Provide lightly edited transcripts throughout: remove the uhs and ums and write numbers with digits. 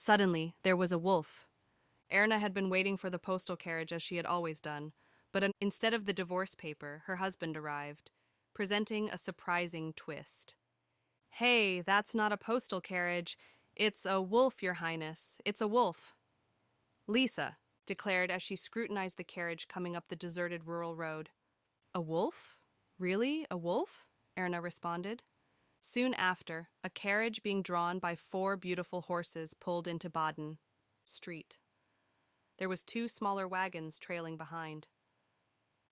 Suddenly, there was a wolf. Erna had been waiting for the postal carriage as she had always done, but instead of the divorce paper, her husband arrived, presenting a surprising twist. Hey, that's not a postal carriage. It's a wolf, Your Highness. It's a wolf. Lisa declared as she scrutinized the carriage coming up the deserted rural road. A wolf? Really? A wolf? Erna responded. Soon after, a carriage being drawn by 4 beautiful horses pulled into Baden Street. There was 2 smaller wagons trailing behind.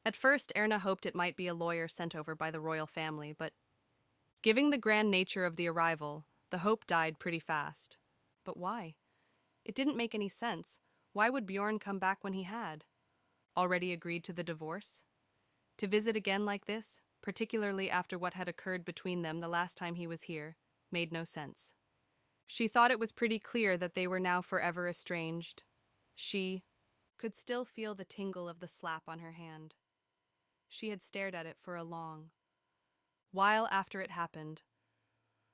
At first, Erna hoped it might be a lawyer sent over by the royal family, but given the grand nature of the arrival, the hope died pretty fast. But why? It didn't make any sense. Why would Bjorn come back when he had already agreed to the divorce? To visit again like this, particularly after what had occurred between them the last time he was here, made no sense. She thought it was pretty clear that they were now forever estranged. She could still feel the tingle of the slap on her hand. She had stared at it for a long while after it happened.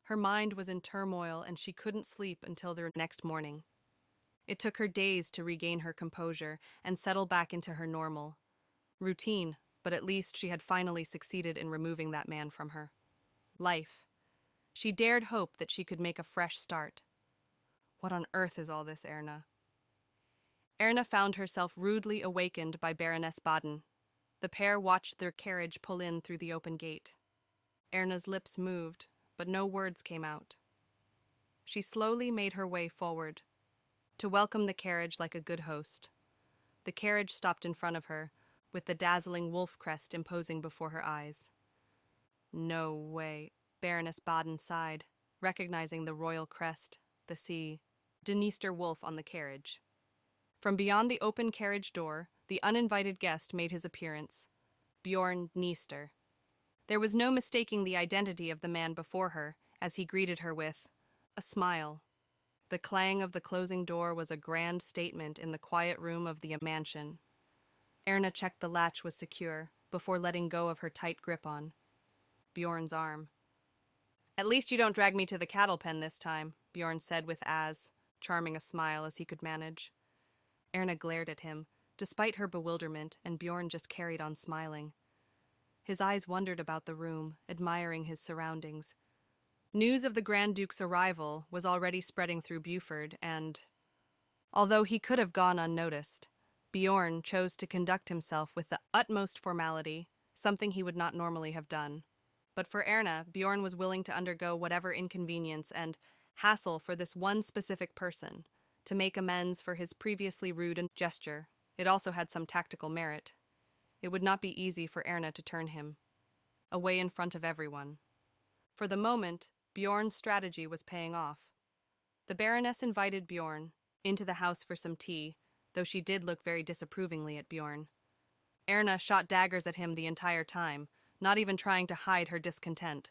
Her mind was in turmoil and she couldn't sleep until the next morning. It took her days to regain her composure and settle back into her normal routine, but at least she had finally succeeded in removing that man from her life. She dared hope that she could make a fresh start. What on earth is all this, Erna? Erna found herself rudely awakened by Baroness Baden. The pair watched their carriage pull in through the open gate. Erna's lips moved, but no words came out. She slowly made her way forward to welcome the carriage like a good host. The carriage stopped in front of her, with the dazzling wolf crest imposing before her eyes. No way, Baroness Baden sighed, recognizing the royal crest, the Dniester wolf on the carriage. From beyond the open carriage door, the uninvited guest made his appearance, Bjorn Dniester. There was no mistaking the identity of the man before her, as he greeted her with a smile. The clang of the closing door was a grand statement in the quiet room of the mansion. Erna checked the latch was secure, before letting go of her tight grip on Bjorn's arm. "At least you don't drag me to the cattle pen this time," Bjorn said with as charming a smile as he could manage. Erna glared at him, despite her bewilderment, and Bjorn just carried on smiling. His eyes wandered about the room, admiring his surroundings. News of the Grand Duke's arrival was already spreading through Beaufort, and although he could have gone unnoticed, Bjorn chose to conduct himself with the utmost formality, something he would not normally have done. But for Erna, Bjorn was willing to undergo whatever inconvenience and hassle for this one specific person, to make amends for his previously rude gesture. It also had some tactical merit. It would not be easy for Erna to turn him away in front of everyone. For the moment, Bjorn's strategy was paying off. The Baroness invited Bjorn into the house for some tea, though she did look very disapprovingly at Bjorn. Erna shot daggers at him the entire time, not even trying to hide her discontent.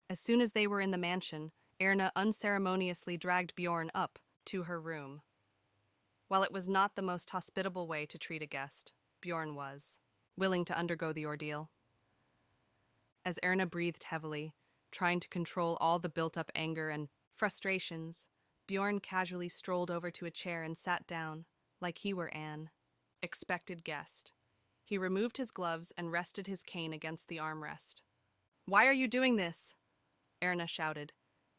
As soon as they were in the mansion, Erna unceremoniously dragged Bjorn up to her room. While it was not the most hospitable way to treat a guest, Bjorn was willing to undergo the ordeal. As Erna breathed heavily, trying to control all the built-up anger and frustrations, Bjorn casually strolled over to a chair and sat down, like he were an expected guest. He removed his gloves and rested his cane against the armrest. "Why are you doing this?" Erna shouted,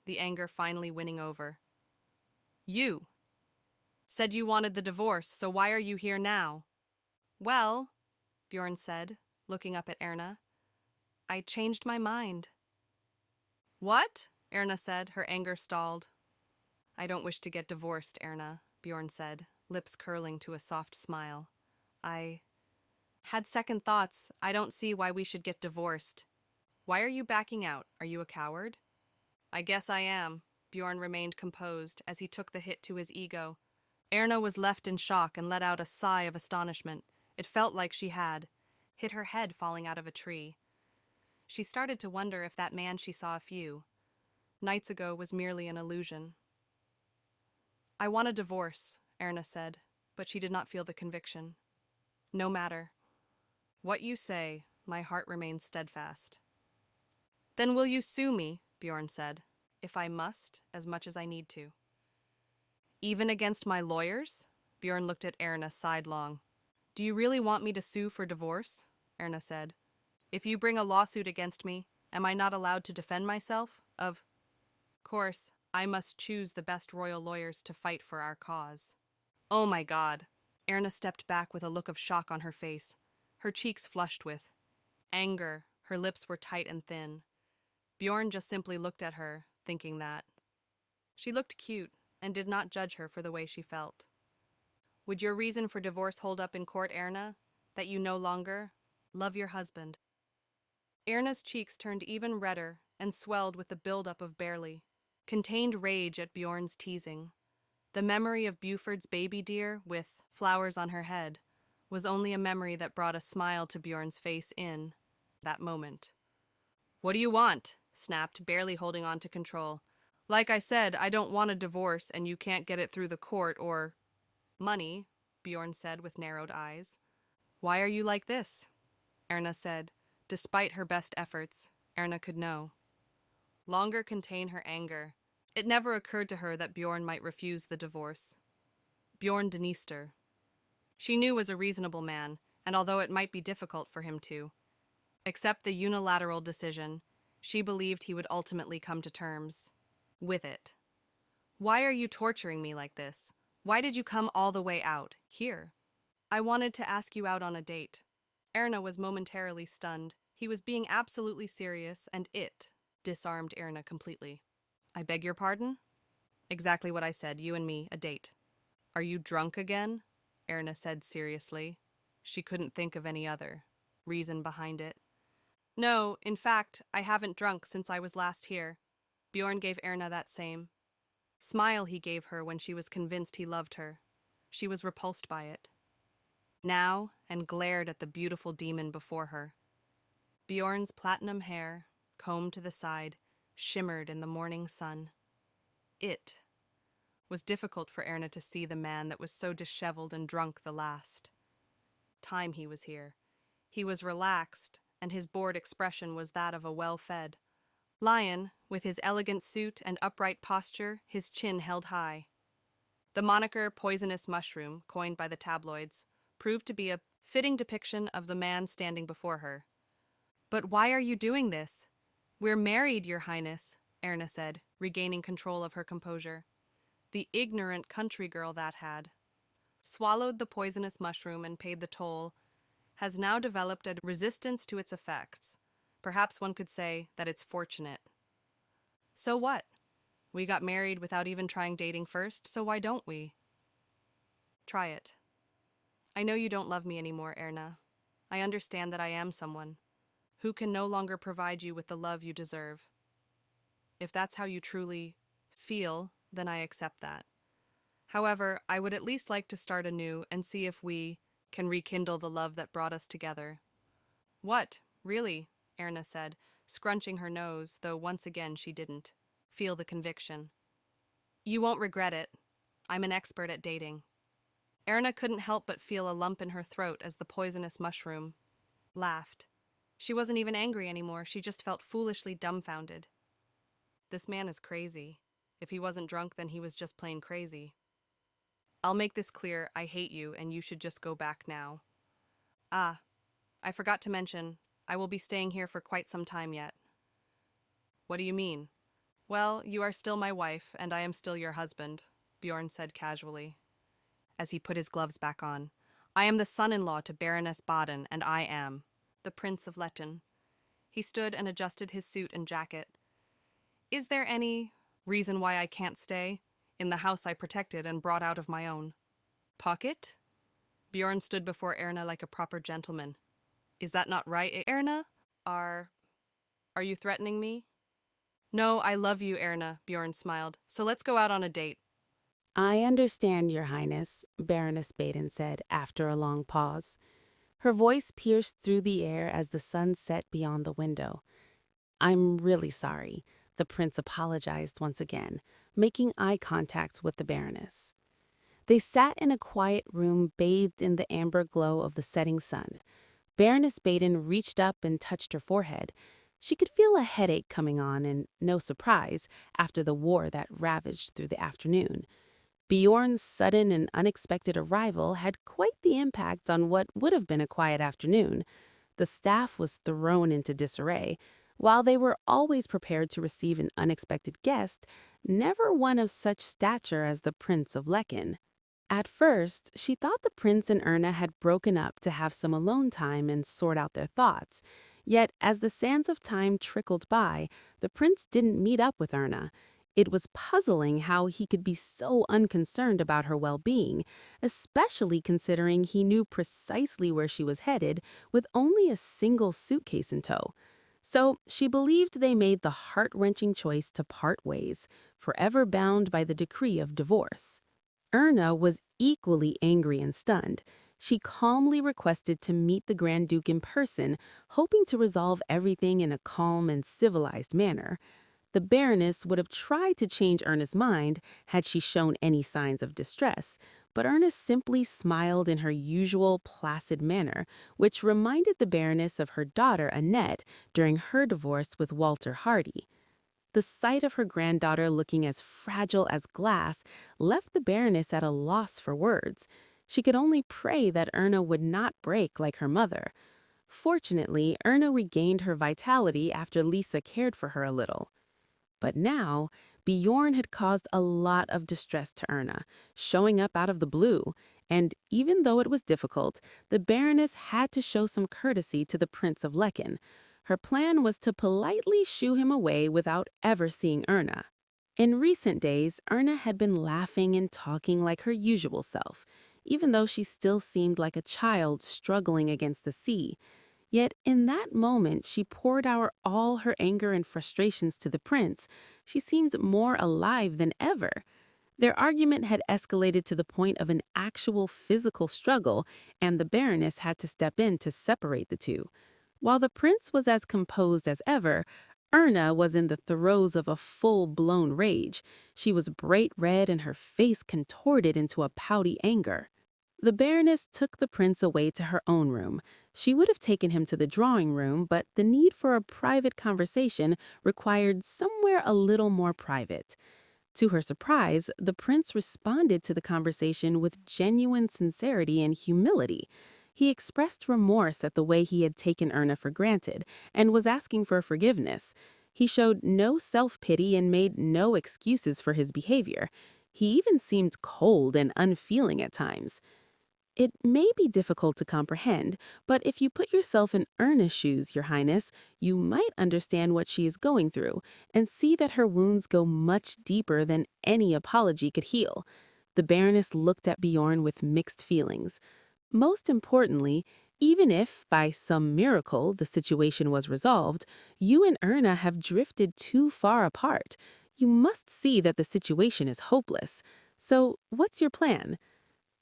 the anger finally winning over. "You said you wanted the divorce, so why are you here now?" "Well," Bjorn said, looking up at Erna, "I changed my mind." "What?" Erna said, her anger stalled. "I don't wish to get divorced, Erna," Bjorn said, lips curling to a soft smile. "I had second thoughts. I don't see why we should get divorced." "Why are you backing out? Are you a coward?" "I guess I am." Bjorn remained composed as he took the hit to his ego. Erna was left in shock and let out a sigh of astonishment. It felt like she had hit her head falling out of a tree. She started to wonder if that man she saw a few nights ago was merely an illusion. "I want a divorce," Erna said, but she did not feel the conviction. "No matter what you say, my heart remains steadfast." "Then will you sue me?" Bjorn said. "If I must, as much as I need to." Even against my lawyers? Bjorn looked at Erna sidelong. Do you really want me to sue for divorce? Erna said. If you bring a lawsuit against me, am I not allowed to defend myself? Of course, I must choose the best royal lawyers to fight for our cause. Oh my God. Erna stepped back with a look of shock on her face, her cheeks flushed with anger. Her lips were tight and thin. Bjorn just simply looked at her, thinking that. She looked cute and did not judge her for the way she felt. Would your reason for divorce hold up in court, Erna? That you no longer love your husband? Erna's cheeks turned even redder and swelled with the buildup of barely contained rage at Bjorn's teasing. The memory of Buford's baby deer, with flowers on her head, was only a memory that brought a smile to Bjorn's face in that moment. What do you want? Snapped, barely holding on to control. Like I said, I don't want a divorce and you can't get it through the court or money, Bjorn said with narrowed eyes. Why are you like this? Erna said. Despite her best efforts, Erna could know. Longer contain her anger. It never occurred to her that Bjorn might refuse the divorce. Bjorn Dniester. She knew was a reasonable man, and although it might be difficult for him to accept the unilateral decision, she believed he would ultimately come to terms with it. Why are you torturing me like this? Why did you come all the way out here? I wanted to ask you out on a date. Erna was momentarily stunned. He was being absolutely serious, and it disarmed Erna completely. I beg your pardon? Exactly what I said, you and me, a date. Are you drunk again? Erna said seriously. She couldn't think of any other reason behind it. No, in fact, I haven't drunk since I was last here. Bjorn gave Erna that same smile he gave her when she was convinced he loved her. She was repulsed by it. Now, and glared at the beautiful demon before her. Bjorn's platinum hair, combed to the side, shimmered in the morning sun. It was difficult for Erna to see the man that was so disheveled and drunk the last time he was here. He was relaxed, and his bored expression was that of a well-fed lion, with his elegant suit and upright posture, his chin held high. The moniker poisonous mushroom, coined by the tabloids, proved to be a fitting depiction of the man standing before her. But why are you doing this? We're married, Your Highness, Erna said, regaining control of her composure. The ignorant country girl that had swallowed the poisonous mushroom and paid the toll has now developed a resistance to its effects. Perhaps one could say that it's fortunate. So what? We got married without even trying dating first, so why don't we? Try it. I know you don't love me anymore, Erna. I understand that I am someone who can no longer provide you with the love you deserve. If that's how you truly feel, then I accept that. However, I would at least like to start anew and see if we can rekindle the love that brought us together. What? Really? Erna said, scrunching her nose, though once again she didn't feel the conviction. You won't regret it. I'm an expert at dating. Erna couldn't help but feel a lump in her throat as the poisonous mushroom laughed. She wasn't even angry anymore, she just felt foolishly dumbfounded. This man is crazy. If he wasn't drunk, then he was just plain crazy. I'll make this clear, I hate you, and you should just go back now. Ah, I forgot to mention, I will be staying here for quite some time yet. What do you mean? Well, you are still my wife, and I am still your husband, Bjorn said casually, as he put his gloves back on. I am the son-in-law to Baroness Baden, and I am the Prince of Letten. He stood and adjusted his suit and jacket. Is there any reason why I can't stay in the house I protected and brought out of my own pocket? Bjorn stood before Erna like a proper gentleman. Is that not right, Erna? Are you threatening me? No, I love you, Erna, Bjorn smiled. So let's go out on a date. I understand, Your Highness, Baroness Baden said after a long pause. Her voice pierced through the air as the sun set beyond the window. I'm really sorry, the prince apologized once again, making eye contact with the Baroness. They sat in a quiet room bathed in the amber glow of the setting sun. Baroness Baden reached up and touched her forehead. She could feel a headache coming on, and no surprise, after the war that ravaged through the afternoon. Bjorn's sudden and unexpected arrival had quite the impact on what would have been a quiet afternoon. The staff was thrown into disarray. While they were always prepared to receive an unexpected guest, never one of such stature as the Prince of Lecken. At first, she thought the prince and Erna had broken up to have some alone time and sort out their thoughts. Yet, as the sands of time trickled by, the prince didn't meet up with Erna. It was puzzling how he could be so unconcerned about her well-being, especially considering he knew precisely where she was headed with only a single suitcase in tow. So she believed they made the heart-wrenching choice to part ways, forever bound by the decree of divorce. Erna was equally angry and stunned. She calmly requested to meet the Grand Duke in person, hoping to resolve everything in a calm and civilized manner. The Baroness would have tried to change Erna's mind had she shown any signs of distress, but Erna simply smiled in her usual placid manner, which reminded the Baroness of her daughter Annette during her divorce with Walter Hardy. The sight of her granddaughter looking as fragile as glass left the Baroness at a loss for words. She could only pray that Erna would not break like her mother. Fortunately, Erna regained her vitality after Lisa cared for her a little. But now, Bjorn had caused a lot of distress to Erna, showing up out of the blue, and even though it was difficult, the Baroness had to show some courtesy to the Prince of Lecken. Her plan was to politely shoo him away without ever seeing Erna. In recent days, Erna had been laughing and talking like her usual self, even though she still seemed like a child struggling against the sea. Yet in that moment, she poured out all her anger and frustrations to the prince. She seemed more alive than ever. Their argument had escalated to the point of an actual physical struggle, and the Baroness had to step in to separate the two. While the prince was as composed as ever, Erna was in the throes of a full-blown rage. She was bright red and her face contorted into a pouty anger. The Baroness took the prince away to her own room. She would have taken him to the drawing room, but the need for a private conversation required somewhere a little more private. To her surprise, the prince responded to the conversation with genuine sincerity and humility. He expressed remorse at the way he had taken Erna for granted and was asking for forgiveness. He showed no self-pity and made no excuses for his behavior. He even seemed cold and unfeeling at times. It may be difficult to comprehend, but if you put yourself in Erna's shoes, Your Highness, you might understand what she is going through and see that her wounds go much deeper than any apology could heal. The Baroness looked at Bjorn with mixed feelings. Most importantly, even if, by some miracle, the situation was resolved, you and Erna have drifted too far apart. You must see that the situation is hopeless. So, what's your plan?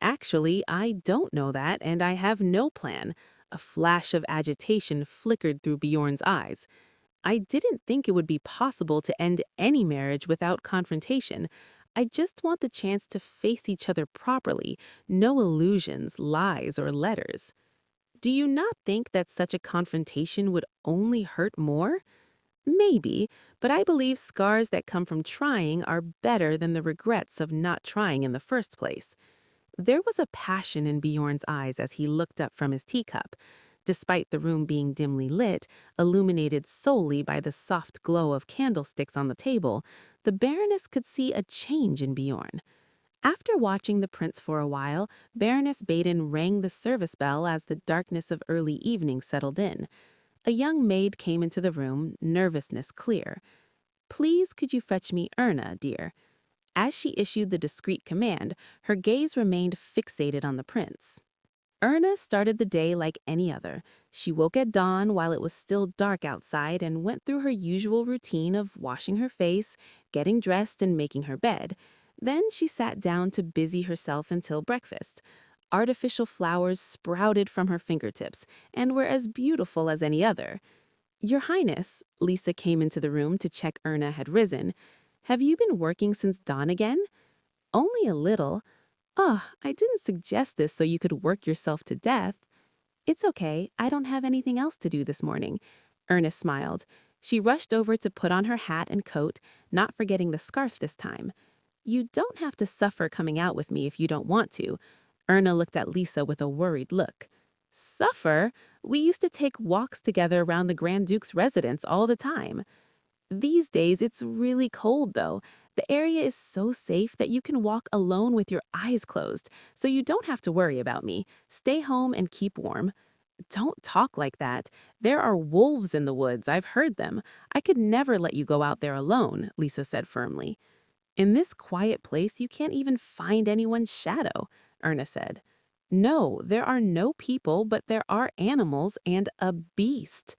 Actually, I don't know that, and I have no plan. A flash of agitation flickered through Bjorn's eyes. I didn't think it would be possible to end any marriage without confrontation. I just want the chance to face each other properly, no illusions, lies, or letters. Do you not think that such a confrontation would only hurt more? Maybe, but I believe scars that come from trying are better than the regrets of not trying in the first place. There was a passion in Bjorn's eyes as he looked up from his teacup. Despite the room being dimly lit, illuminated solely by the soft glow of candlesticks on the table, the Baroness could see a change in Bjorn. After watching the prince for a while, Baroness Baden rang the service bell as the darkness of early evening settled in. A young maid came into the room, nervousness clear. "Please could you fetch me Erna, dear?" As she issued the discreet command, her gaze remained fixated on the prince. Erna started the day like any other. She woke at dawn while it was still dark outside and went through her usual routine of washing her face, getting dressed, and making her bed. Then she sat down to busy herself until breakfast. Artificial flowers sprouted from her fingertips and were as beautiful as any other. "Your Highness," Lisa came into the room to check Erna had risen. "Have you been working since dawn again?" "Only a little." "Oh, I didn't suggest this so you could work yourself to death." "It's okay. I don't have anything else to do this morning." Ernest smiled. She rushed over to put on her hat and coat, not forgetting the scarf this time. You don't have to suffer coming out with me if you don't want to. Erna looked at Lisa with a worried look. Suffer? We used to take walks together around the Grand Duke's residence all the time. These days, it's really cold, though. The area is so safe that you can walk alone with your eyes closed, so you don't have to worry about me. Stay home and keep warm. Don't talk like that. There are wolves in the woods, I've heard them. I could never let you go out there alone, Lisa said firmly. In this quiet place, you can't even find anyone's shadow, Erna said. No, there are no people, but there are animals and a beast.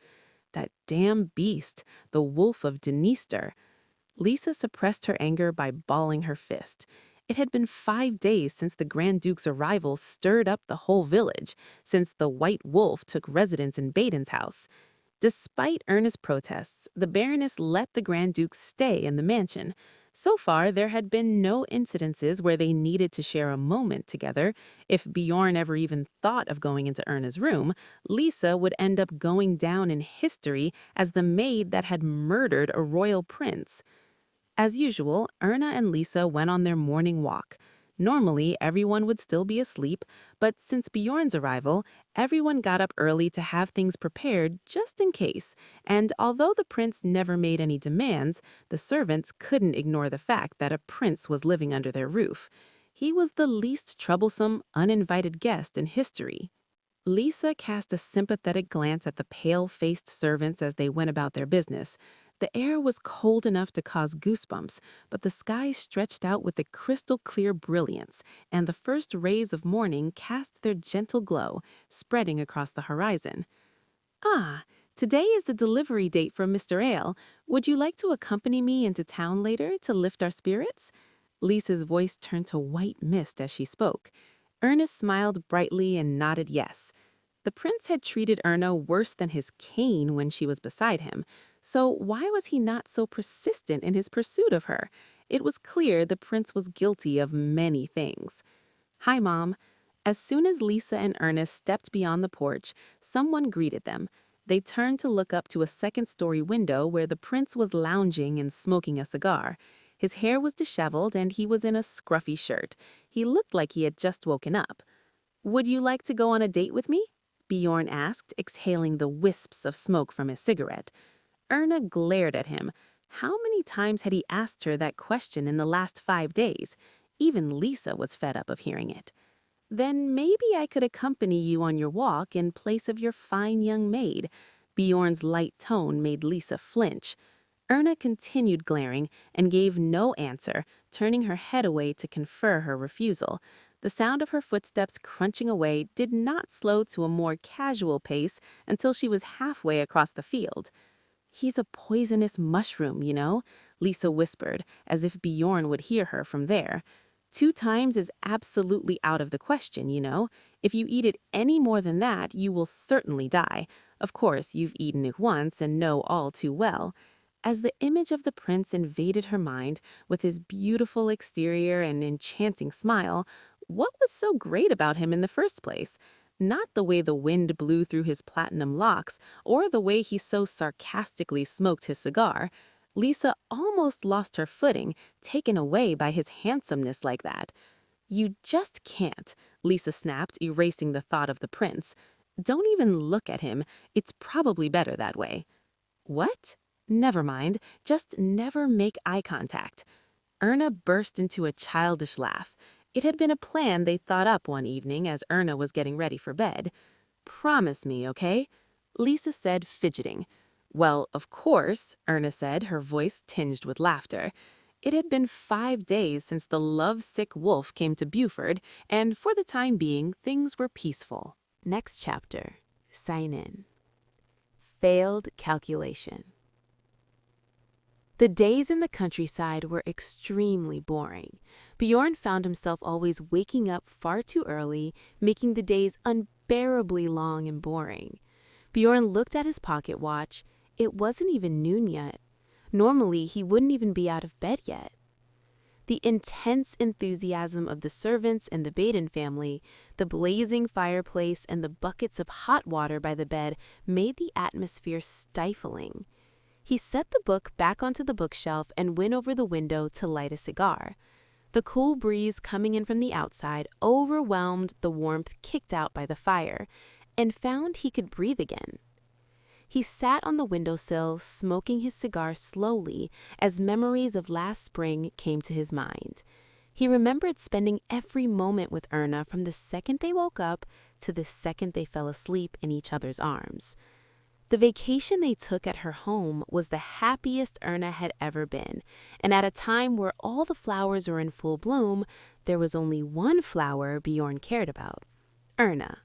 That damn beast, the wolf of Dniester. Lisa suppressed her anger by balling her fist. It had been 5 days since the Grand Duke's arrival stirred up the whole village, since the White Wolf took residence in Baden's house. Despite earnest protests, the Baroness let the Grand Duke stay in the mansion. So far, there had been no incidences where they needed to share a moment together. If Bjorn ever even thought of going into Erna's room, Lisa would end up going down in history as the maid that had murdered a royal prince. As usual, Erna and Lisa went on their morning walk. Normally, everyone would still be asleep, but since Bjorn's arrival, everyone got up early to have things prepared just in case. And although the prince never made any demands, the servants couldn't ignore the fact that a prince was living under their roof. He was the least troublesome, uninvited guest in history. Lisa cast a sympathetic glance at the pale-faced servants as they went about their business. The air was cold enough to cause goosebumps, but the sky stretched out with a crystal-clear brilliance, and the first rays of morning cast their gentle glow, spreading across the horizon. Ah, today is the delivery date for Mr. Ale. Would you like to accompany me into town later to lift our spirits? Lisa's voice turned to white mist as she spoke. Ernest smiled brightly and nodded yes. The prince had treated Erna worse than his cane when she was beside him, so why was he not so persistent in his pursuit of her? It was clear the prince was guilty of many things. Hi, Mom. As soon as Lisa and Ernest stepped beyond the porch, someone greeted them. They turned to look up to a second-story window where the prince was lounging and smoking a cigar. His hair was disheveled and he was in a scruffy shirt. He looked like he had just woken up. Would you like to go on a date with me? Bjorn asked, exhaling the wisps of smoke from his cigarette. Erna glared at him. How many times had he asked her that question in the last 5 days? Even Lisa was fed up of hearing it. Then maybe I could accompany you on your walk in place of your fine young maid. Bjorn's light tone made Lisa flinch. Erna continued glaring and gave no answer, turning her head away to confer her refusal. The sound of her footsteps crunching away did not slow to a more casual pace until she was halfway across the field. He's a poisonous mushroom, you know, Lisa whispered, as if Bjorn would hear her from there. 2 times is absolutely out of the question, you know. If you eat it any more than that, you will certainly die. Of course, you've eaten it once and know all too well. As the image of the prince invaded her mind, with his beautiful exterior and enchanting smile, what was so great about him in the first place? Not the way the wind blew through his platinum locks, or the way he so sarcastically smoked his cigar. Lisa almost lost her footing, taken away by his handsomeness like that. You just can't, Lisa snapped, erasing the thought of the prince. Don't even look at him. It's probably better that way. What? Never mind. Just never make eye contact. Erna burst into a childish laugh. It had been a plan they thought up one evening as Erna was getting ready for bed. Promise me, okay? Lisa said, fidgeting. Well, of course, Erna said, her voice tinged with laughter. It had been 5 days since the love-sick wolf came to Beaufort, and for the time being, things were peaceful. Next chapter. Sign in. Failed calculation. The days in the countryside were extremely boring. Bjorn found himself always waking up far too early, making the days unbearably long and boring. Bjorn looked at his pocket watch. It wasn't even noon yet. Normally, he wouldn't even be out of bed yet. The intense enthusiasm of the servants and the Baden family, the blazing fireplace, and the buckets of hot water by the bed made the atmosphere stifling. He set the book back onto the bookshelf and went over the window to light a cigar. The cool breeze coming in from the outside overwhelmed the warmth kicked out by the fire, and found he could breathe again. He sat on the windowsill, smoking his cigar slowly as memories of last spring came to his mind. He remembered spending every moment with Erna from the second they woke up to the second they fell asleep in each other's arms. The vacation they took at her home was the happiest Erna had ever been, and at a time where all the flowers were in full bloom, there was only one flower Bjorn cared about: Erna.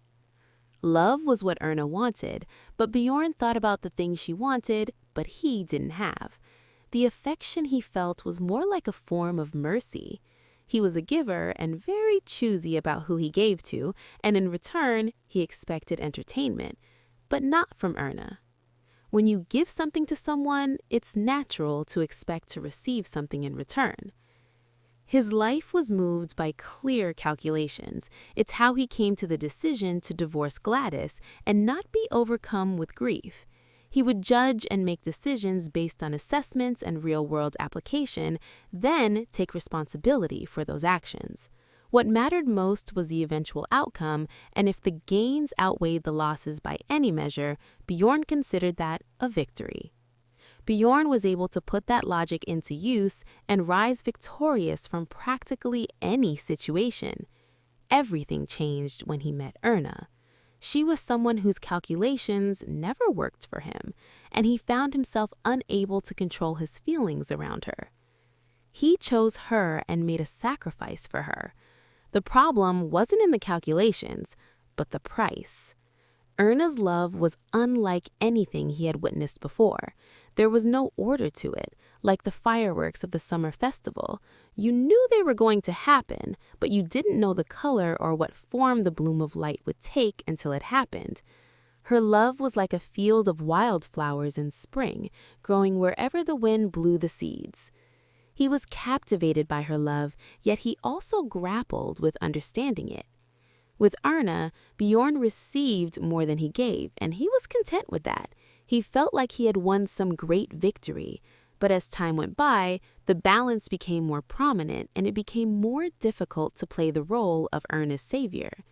Love was what Erna wanted, but Bjorn thought about the things she wanted, but he didn't have. The affection he felt was more like a form of mercy. He was a giver and very choosy about who he gave to, and in return, he expected entertainment, but not from Erna. When you give something to someone, it's natural to expect to receive something in return. His life was moved by clear calculations. It's how he came to the decision to divorce Gladys and not be overcome with grief. He would judge and make decisions based on assessments and real-world application, then take responsibility for those actions. What mattered most was the eventual outcome, and if the gains outweighed the losses by any measure, Bjorn considered that a victory. Bjorn was able to put that logic into use and rise victorious from practically any situation. Everything changed when he met Erna. She was someone whose calculations never worked for him, and he found himself unable to control his feelings around her. He chose her and made a sacrifice for her. The problem wasn't in the calculations, but the price. Erna's love was unlike anything he had witnessed before. There was no order to it, like the fireworks of the summer festival. You knew they were going to happen, but you didn't know the color or what form the bloom of light would take until it happened. Her love was like a field of wildflowers in spring, growing wherever the wind blew the seeds. He was captivated by her love, yet he also grappled with understanding it. With Erna, Bjorn received more than he gave, and he was content with that. He felt like he had won some great victory. But as time went by, the balance became more prominent, and it became more difficult to play the role of Erna's savior.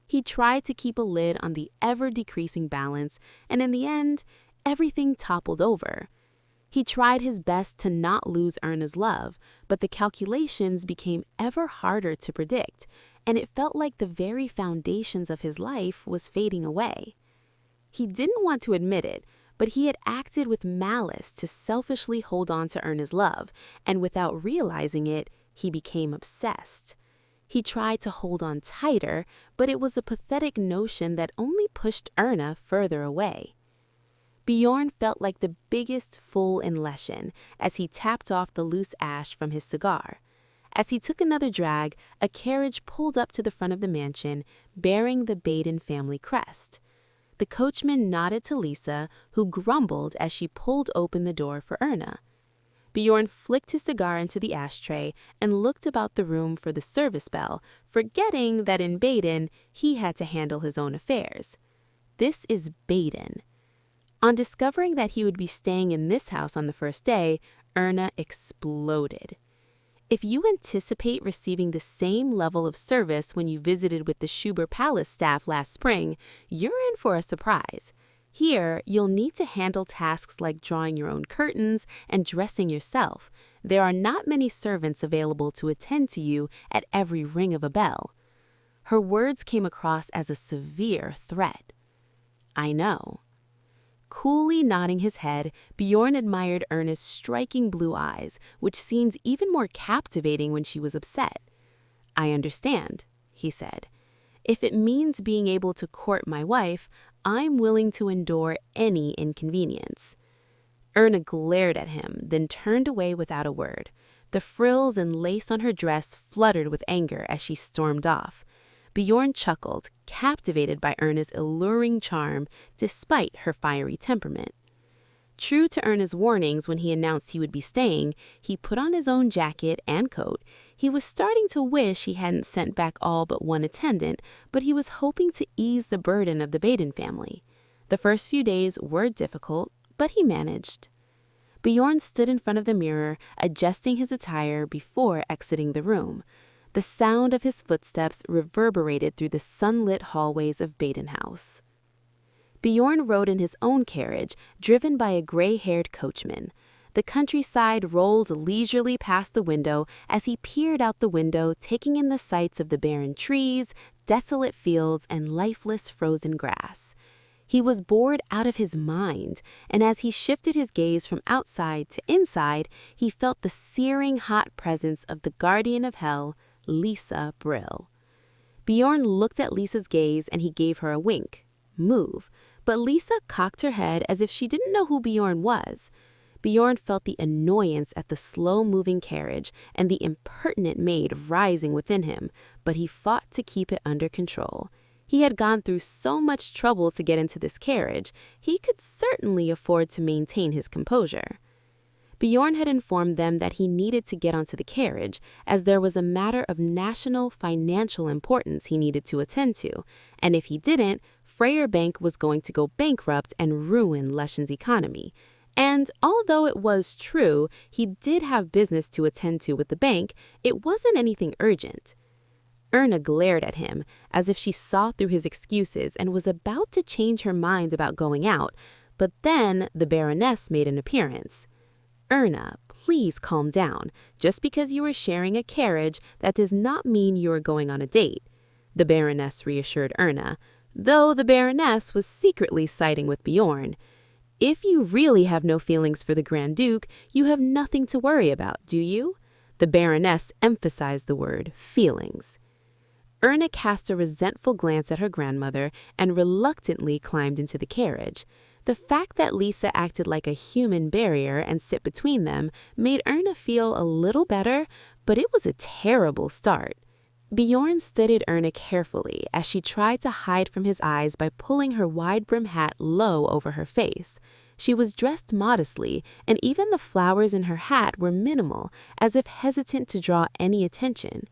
He tried to keep a lid on the ever-decreasing balance, and in the end, everything toppled over. He tried his best to not lose Erna's love, but the calculations became ever harder to predict, and it felt like the very foundations of his life was fading away. He didn't want to admit it, but he had acted with malice to selfishly hold on to Erna's love, and without realizing it, he became obsessed. He tried to hold on tighter, but it was a pathetic notion that only pushed Erna further away. Bjorn felt like the biggest fool in Leshen as he tapped off the loose ash from his cigar. As he took another drag, a carriage pulled up to the front of the mansion, bearing the Baden family crest. The coachman nodded to Lisa, who grumbled as she pulled open the door for Erna. Bjorn flicked his cigar into the ashtray and looked about the room for the service bell, forgetting that in Baden he had to handle his own affairs. This is Baden. On discovering that he would be staying in this house on the first day, Erna exploded. If you anticipate receiving the same level of service when you visited with the Schubert Palace staff last spring, you're in for a surprise. Here, you'll need to handle tasks like drawing your own curtains and dressing yourself. There are not many servants available to attend to you at every ring of a bell. Her words came across as a severe threat. I know. Coolly nodding his head, Bjorn admired Erna's striking blue eyes, which seemed even more captivating when she was upset. I understand, he said. If it means being able to court my wife, I'm willing to endure any inconvenience. Erna glared at him, then turned away without a word. The frills and lace on her dress fluttered with anger as she stormed off. Bjorn chuckled, captivated by Erna's alluring charm despite her fiery temperament. True to Erna's warnings when he announced he would be staying, he put on his own jacket and coat. He was starting to wish he hadn't sent back all but one attendant, but he was hoping to ease the burden of the Baden family. The first few days were difficult, but he managed. Bjorn stood in front of the mirror, adjusting his attire before exiting the room. The sound of his footsteps reverberated through the sunlit hallways of Baden House. Bjorn rode in his own carriage, driven by a gray-haired coachman. The countryside rolled leisurely past the window as he peered out the window, taking in the sights of the barren trees, desolate fields, and lifeless frozen grass. He was bored out of his mind, and as he shifted his gaze from outside to inside, he felt the searing hot presence of the guardian of hell, Lisa Brill. Bjorn looked at Lisa's gaze and he gave her a wink. Move. But Lisa cocked her head as if she didn't know who Bjorn was. Bjorn felt the annoyance at the slow-moving carriage and the impertinent maid rising within him, but he fought to keep it under control. He had gone through so much trouble to get into this carriage, he could certainly afford to maintain his composure. Bjorn had informed them that he needed to get onto the carriage, as there was a matter of national financial importance he needed to attend to, and if he didn't, Freyr Bank was going to go bankrupt and ruin Leshen's economy. And although it was true he did have business to attend to with the bank, it wasn't anything urgent. Erna glared at him as if she saw through his excuses and was about to change her mind about going out, but then the Baroness made an appearance. Erna, please calm down. Just because you are sharing a carriage, that does not mean you are going on a date, the Baroness reassured Erna, though the Baroness was secretly siding with Bjorn. If you really have no feelings for the Grand Duke, you have nothing to worry about, do you? The Baroness emphasized the word feelings. Erna cast a resentful glance at her grandmother and reluctantly climbed into the carriage. The fact that Lisa acted like a human barrier and sit between them made Erna feel a little better, but it was a terrible start. Bjorn studied Erna carefully as she tried to hide from his eyes by pulling her wide-brim hat low over her face. She was dressed modestly, and even the flowers in her hat were minimal, as if hesitant to draw any attention.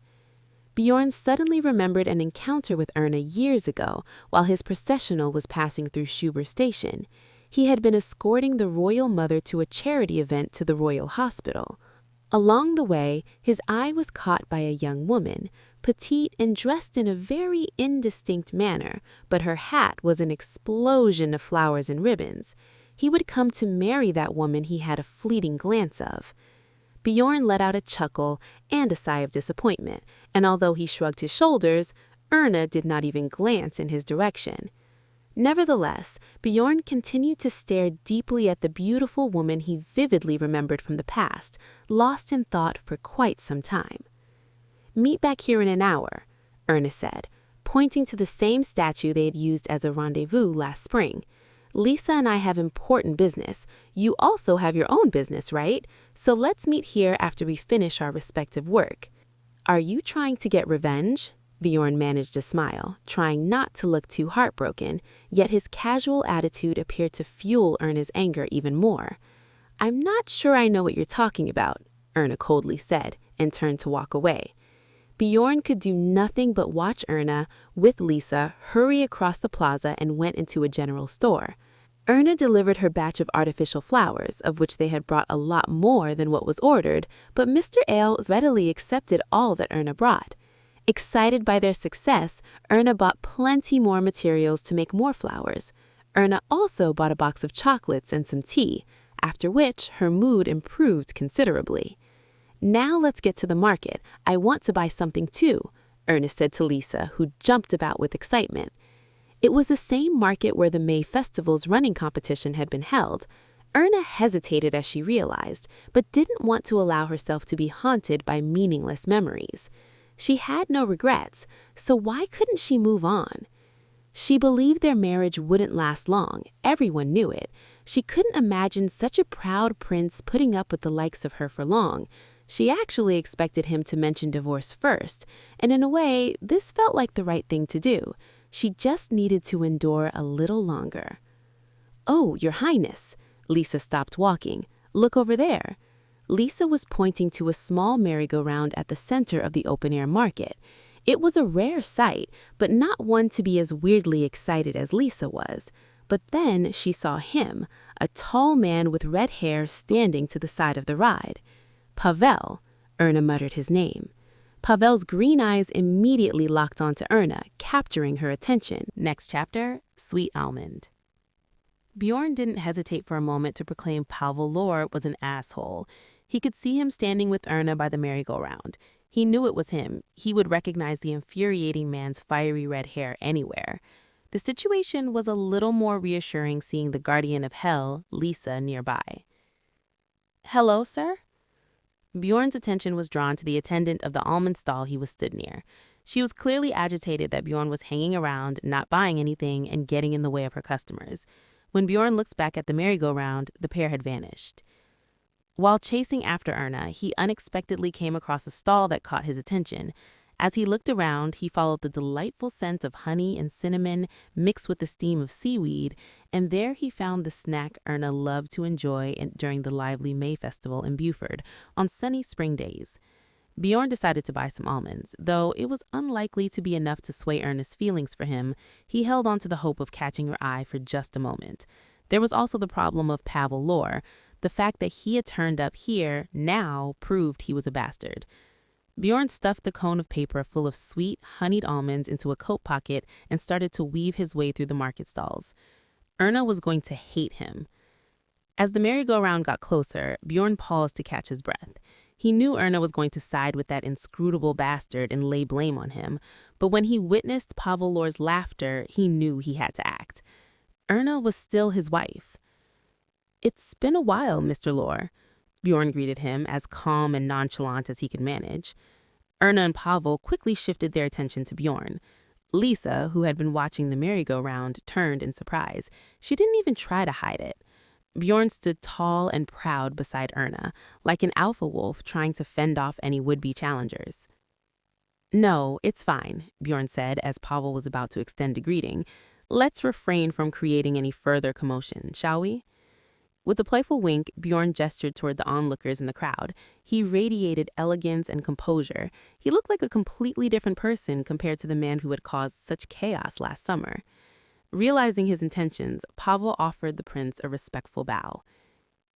Bjorn suddenly remembered an encounter with Erna years ago while his processional was passing through Schuber Station. He had been escorting the royal mother to a charity event to the royal hospital. Along the way, his eye was caught by a young woman, petite and dressed in a very indistinct manner, but her hat was an explosion of flowers and ribbons. He would come to marry that woman he had a fleeting glance of. Bjorn let out a chuckle and a sigh of disappointment, and although he shrugged his shoulders, Erna did not even glance in his direction. Nevertheless, Bjorn continued to stare deeply at the beautiful woman he vividly remembered from the past, lost in thought for quite some time. "Meet back here in an hour," Erna said, pointing to the same statue they had used as a rendezvous last spring. "Lisa and I have important business. You also have your own business, right? So let's meet here after we finish our respective work." "Are you trying to get revenge?" Bjorn managed a smile, trying not to look too heartbroken, yet his casual attitude appeared to fuel Erna's anger even more. "I'm not sure I know what you're talking about," Erna coldly said, and turned to walk away. Bjorn could do nothing but watch Erna, with Lisa, hurry across the plaza and went into a general store. Erna delivered her batch of artificial flowers, of which they had brought a lot more than what was ordered, but Mr. Ale readily accepted all that Erna brought. Excited by their success, Erna bought plenty more materials to make more flowers. Erna also bought a box of chocolates and some tea, after which her mood improved considerably. "Now let's get to the market. I want to buy something too," Erna said to Lisa, who jumped about with excitement. It was the same market where the May Festival's running competition had been held. Erna hesitated as she realized, but didn't want to allow herself to be haunted by meaningless memories. She had no regrets, so why couldn't she move on? She believed their marriage wouldn't last long. Everyone knew it. She couldn't imagine such a proud prince putting up with the likes of her for long. She actually expected him to mention divorce first, and in a way, this felt like the right thing to do. She just needed to endure a little longer. "Oh, Your Highness!" Lisa stopped walking. "Look over there." Lisa was pointing to a small merry-go-round at the center of the open-air market. It was a rare sight, but not one to be as weirdly excited as Lisa was. But then she saw him, a tall man with red hair standing to the side of the ride. Pavel, Erna muttered his name. Pavel's green eyes immediately locked onto Erna, capturing her attention. Next chapter, Sweet Almond. Bjorn didn't hesitate for a moment to proclaim Pavel Lor was an asshole. He could see him standing with Erna by the merry-go-round. He knew it was him. He would recognize the infuriating man's fiery red hair anywhere. The situation was a little more reassuring seeing the guardian of hell, Lisa, nearby. "Hello, sir?" Bjorn's attention was drawn to the attendant of the almond stall he was stood near. She was clearly agitated that Bjorn was hanging around, not buying anything, and getting in the way of her customers. When Bjorn looked back at the merry-go-round, the pair had vanished. While chasing after Erna, he unexpectedly came across a stall that caught his attention. As he looked around, he followed the delightful scent of honey and cinnamon mixed with the steam of seaweed, and there he found the snack Erna loved to enjoy during the lively May festival in Beaufort on sunny spring days. Bjorn decided to buy some almonds. Though it was unlikely to be enough to sway Erna's feelings for him, he held on to the hope of catching her eye for just a moment. There was also the problem of Pavel Lor. The fact that he had turned up here now proved he was a bastard. Bjorn stuffed the cone of paper full of sweet, honeyed almonds into a coat pocket and started to weave his way through the market stalls. Erna was going to hate him. As the merry-go-round got closer, Bjorn paused to catch his breath. He knew Erna was going to side with that inscrutable bastard and lay blame on him, but when he witnessed Pavel Lor's laughter, he knew he had to act. Erna was still his wife. "It's been a while, Mr. Lor," Bjorn greeted him, as calm and nonchalant as he could manage. Erna and Pavel quickly shifted their attention to Bjorn. Lisa, who had been watching the merry-go-round, turned in surprise. She didn't even try to hide it. Bjorn stood tall and proud beside Erna, like an alpha wolf trying to fend off any would-be challengers. "No, it's fine," Bjorn said as Pavel was about to extend a greeting. "Let's refrain from creating any further commotion, shall we?" With a playful wink, Bjorn gestured toward the onlookers in the crowd. He radiated elegance and composure. He looked like a completely different person compared to the man who had caused such chaos last summer. Realizing his intentions, Pavel offered the prince a respectful bow.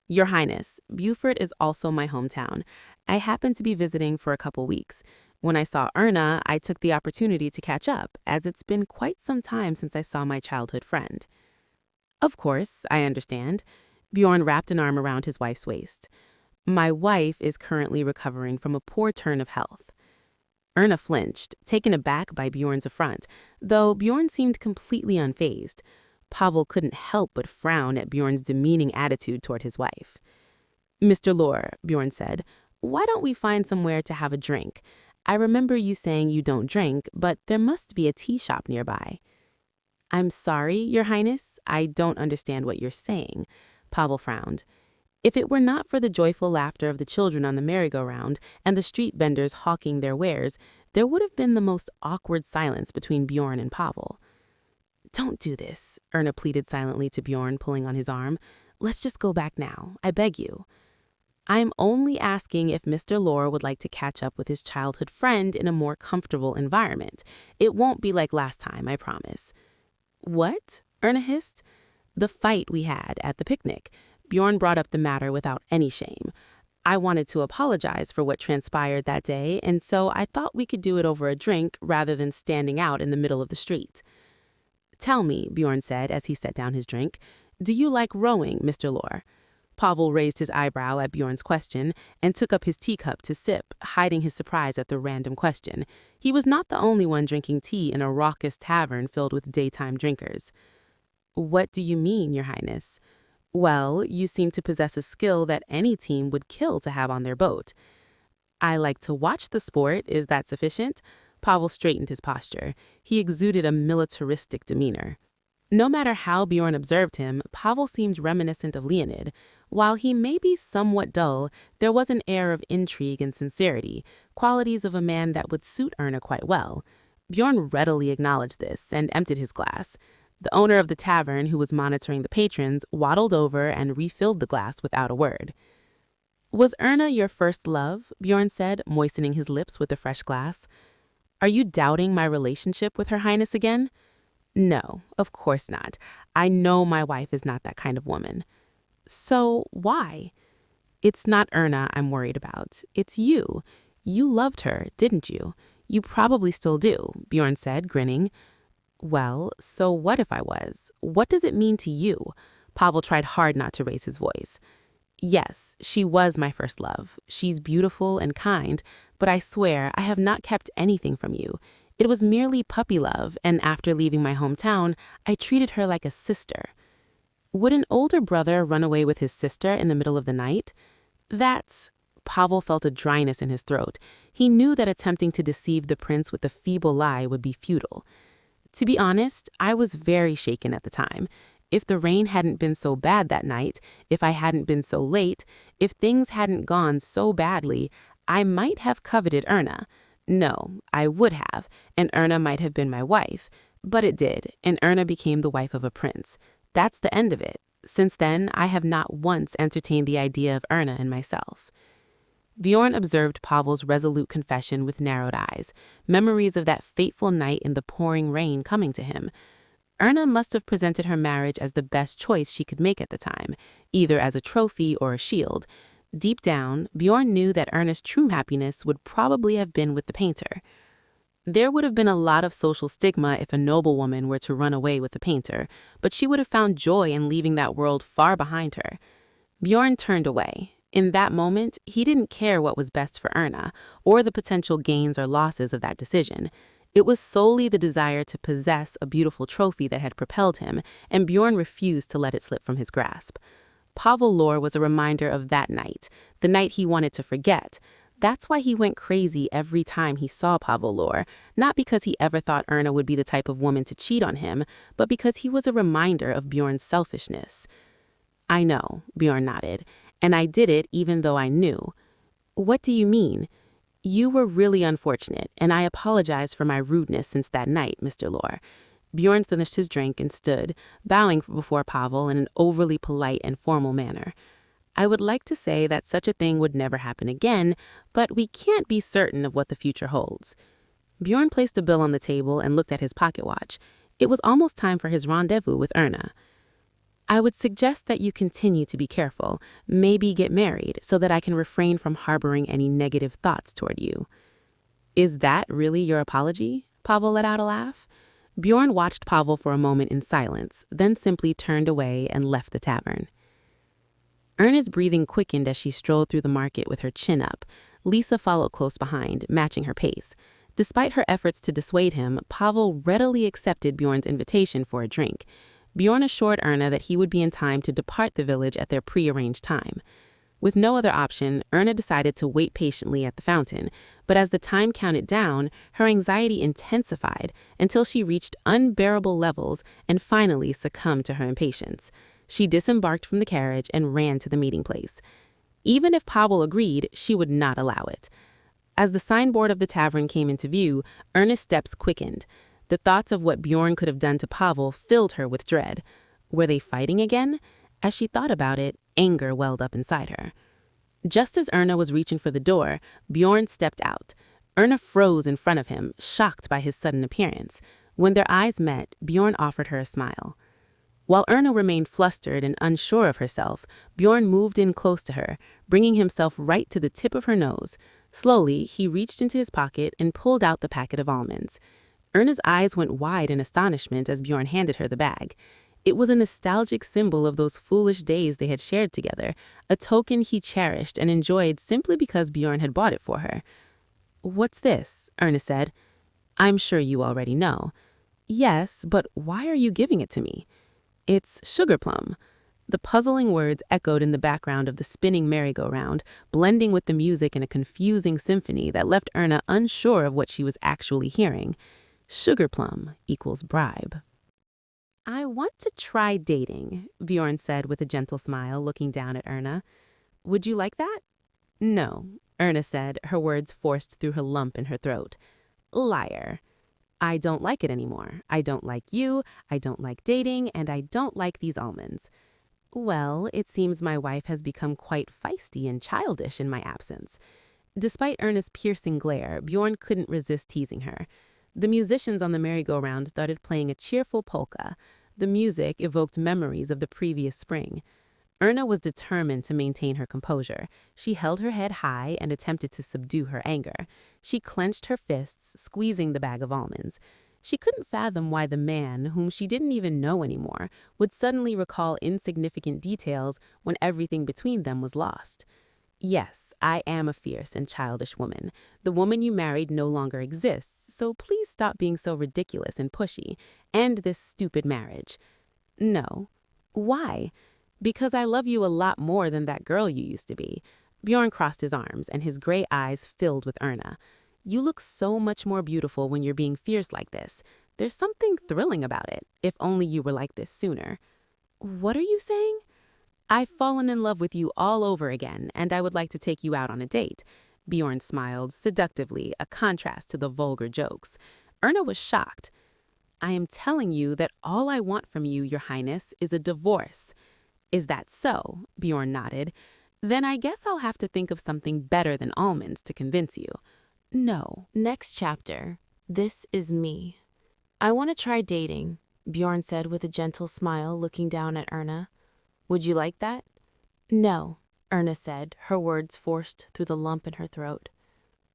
"Your Highness, Beaufort is also my hometown. I happened to be visiting for a couple weeks. When I saw Erna, I took the opportunity to catch up, as it's been quite some time since I saw my childhood friend." "Of course, I understand." Bjorn wrapped an arm around his wife's waist. "My wife is currently recovering from a poor turn of health." Erna flinched, taken aback by Bjorn's affront, though Bjorn seemed completely unfazed. Pavel couldn't help but frown at Bjorn's demeaning attitude toward his wife. "Mr. Lor," Bjorn said, "why don't we find somewhere to have a drink? I remember you saying you don't drink, but there must be a tea shop nearby." "I'm sorry, Your Highness, I don't understand what you're saying." Pavel frowned. If it were not for the joyful laughter of the children on the merry-go-round and the street vendors hawking their wares, there would have been the most awkward silence between Bjorn and Pavel. "Don't do this," Erna pleaded silently to Bjorn, pulling on his arm. "Let's just go back now. I beg you." "I'm only asking if Mr. Lor would like to catch up with his childhood friend in a more comfortable environment. It won't be like last time, I promise." "What?" Erna hissed. "The fight we had at the picnic." Bjorn brought up the matter without any shame. "I wanted to apologize for what transpired that day, and so I thought we could do it over a drink rather than standing out in the middle of the street." "Tell me," Bjorn said as he set down his drink, "do you like rowing, Mr. Lor?" Pavel raised his eyebrow at Bjorn's question and took up his teacup to sip, hiding his surprise at the random question. He was not the only one drinking tea in a raucous tavern filled with daytime drinkers. "What do you mean, Your Highness?" "Well, you seem to possess a skill that any team would kill to have on their boat." "I like to watch the sport. Is that sufficient?" Pavel straightened his posture. He exuded a militaristic demeanor. No matter how Bjorn observed him, Pavel seemed reminiscent of Leonid. While he may be somewhat dull, there was an air of intrigue and sincerity, qualities of a man that would suit Erna quite well. Bjorn readily acknowledged this and emptied his glass. The owner of the tavern, who was monitoring the patrons, waddled over and refilled the glass without a word. "Was Erna your first love?" Bjorn said, moistening his lips with a fresh glass. "Are you doubting my relationship with Her Highness again?" No, of course not. I know my wife is not that kind of woman. So why? It's not Erna I'm worried about. It's you. You loved her, didn't you? You probably still do, Bjorn said, grinning. Well, so what if I was? What does it mean to you? Pavel tried hard not to raise his voice. Yes, she was my first love. She's beautiful and kind, but I swear I have not kept anything from you. It was merely puppy love, and after leaving my hometown, I treated her like a sister. Would an older brother run away with his sister in the middle of the night? That's... Pavel felt a dryness in his throat. He knew that attempting to deceive the prince with a feeble lie would be futile. To be honest, I was very shaken at the time. If the rain hadn't been so bad that night, if I hadn't been so late, if things hadn't gone so badly, I might have coveted Erna. No, I would have, and Erna might have been my wife. But it did, and Erna became the wife of a prince. That's the end of it. Since then, I have not once entertained the idea of Erna in myself. Bjorn observed Pavel's resolute confession with narrowed eyes, memories of that fateful night in the pouring rain coming to him. Erna must have presented her marriage as the best choice she could make at the time, either as a trophy or a shield. Deep down, Bjorn knew that Erna's true happiness would probably have been with the painter. There would have been a lot of social stigma if a noblewoman were to run away with a painter, but she would have found joy in leaving that world far behind her. Bjorn turned away. In that moment, he didn't care what was best for Erna, or the potential gains or losses of that decision. It was solely the desire to possess a beautiful trophy that had propelled him, and Bjorn refused to let it slip from his grasp. Pavel lore was a reminder of that night, the night he wanted to forget. That's why he went crazy every time he saw Pavel lore, not because he ever thought Erna would be the type of woman to cheat on him, but because he was a reminder of Bjorn's selfishness. I know, Bjorn nodded, and I did it even though I knew. What do you mean? You were really unfortunate, and I apologize for my rudeness since that night, Mr. Lore. Bjorn finished his drink and stood, bowing before Pavel in an overly polite and formal manner. I would like to say that such a thing would never happen again, but we can't be certain of what the future holds. Bjorn placed a bill on the table and looked at his pocket watch. It was almost time for his rendezvous with Erna. I would suggest that you continue to be careful, maybe get married, so that I can refrain from harboring any negative thoughts toward you. Is that really your apology? Pavel let out a laugh. Bjorn watched Pavel for a moment in silence, then simply turned away and left the tavern. Erna's breathing quickened as she strolled through the market with her chin up. Lisa followed close behind, matching her pace. Despite her efforts to dissuade him, Pavel readily accepted Bjorn's invitation for a drink. Bjorn assured Erna that he would be in time to depart the village at their prearranged time. With no other option, Erna decided to wait patiently at the fountain, but as the time counted down, her anxiety intensified until she reached unbearable levels and finally succumbed to her impatience. She disembarked from the carriage and ran to the meeting place. Even if Pavel agreed, she would not allow it. As the signboard of the tavern came into view, Erna's steps quickened. The thoughts of what Bjorn could have done to Pavel filled her with dread. Were they fighting again? As she thought about it, anger welled up inside her. Just as Erna was reaching for the door, Bjorn stepped out. Erna froze in front of him, shocked by his sudden appearance. When their eyes met, Bjorn offered her a smile. While Erna remained flustered and unsure of herself, Bjorn moved in close to her, bringing himself right to the tip of her nose. Slowly, he reached into his pocket and pulled out the packet of almonds. Erna's eyes went wide in astonishment as Bjorn handed her the bag. It was a nostalgic symbol of those foolish days they had shared together, a token he cherished and enjoyed simply because Bjorn had bought it for her. "What's this?" Erna said. "I'm sure you already know." "Yes, but why are you giving it to me?" "It's sugar plum." The puzzling words echoed in the background of the spinning merry-go-round, blending with the music in a confusing symphony that left Erna unsure of what she was actually hearing. Sugar plum equals bribe. "I want to try dating," Bjorn said with a gentle smile, looking down at Erna. "Would you like that?" "No," Erna said, her words forced through her lump in her throat. "Liar. I don't like it anymore. I don't like you, I don't like dating, and I don't like these almonds." "Well, it seems my wife has become quite feisty and childish in my absence." Despite Erna's piercing glare, Bjorn couldn't resist teasing her. The musicians on the merry-go-round started playing a cheerful polka. The music evoked memories of the previous spring. Erna was determined to maintain her composure. She held her head high and attempted to subdue her anger. She clenched her fists, squeezing the bag of almonds. She couldn't fathom why the man, whom she didn't even know anymore, would suddenly recall insignificant details when everything between them was lost. Yes, I am a fierce and childish woman. The woman you married no longer exists, so please stop being so ridiculous and pushy. End this stupid marriage. No. Why? Because I love you a lot more than that girl you used to be. Bjorn crossed his arms, and his gray eyes filled with Erna. You look so much more beautiful when you're being fierce like this. There's something thrilling about it. If only you were like this sooner. What are you saying? I've fallen in love with you all over again, and I would like to take you out on a date. Bjorn smiled seductively, a contrast to the vulgar jokes. Erna was shocked. I am telling you that all I want from you, Your Highness, is a divorce. Is that so? Bjorn nodded. Then I guess I'll have to think of something better than almonds to convince you. No. Next chapter. This is me. I want to try dating, Bjorn said with a gentle smile, looking down at Erna. Would you like that? No, Erna said, her words forced through the lump in her throat.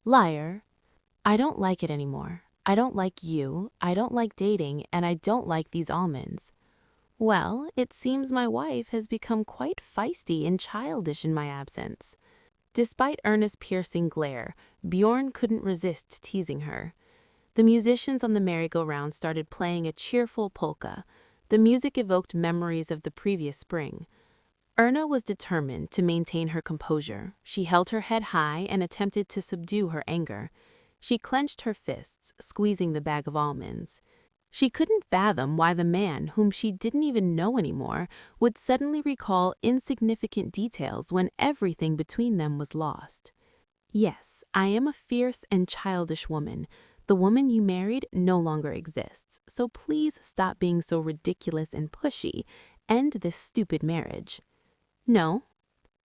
Liar. I don't like it anymore. I don't like you, I don't like dating, and I don't like these almonds. Well, it seems my wife has become quite feisty and childish in my absence. Despite Erna's piercing glare, Bjorn couldn't resist teasing her. The musicians on the merry-go-round started playing a cheerful polka. The music evoked memories of the previous spring. Erna was determined to maintain her composure. She held her head high and attempted to subdue her anger. She clenched her fists, squeezing the bag of almonds. She couldn't fathom why the man, whom she didn't even know anymore, would suddenly recall insignificant details when everything between them was lost. Yes, I am a fierce and childish woman. The woman you married no longer exists, so please stop being so ridiculous and pushy. End this stupid marriage. No.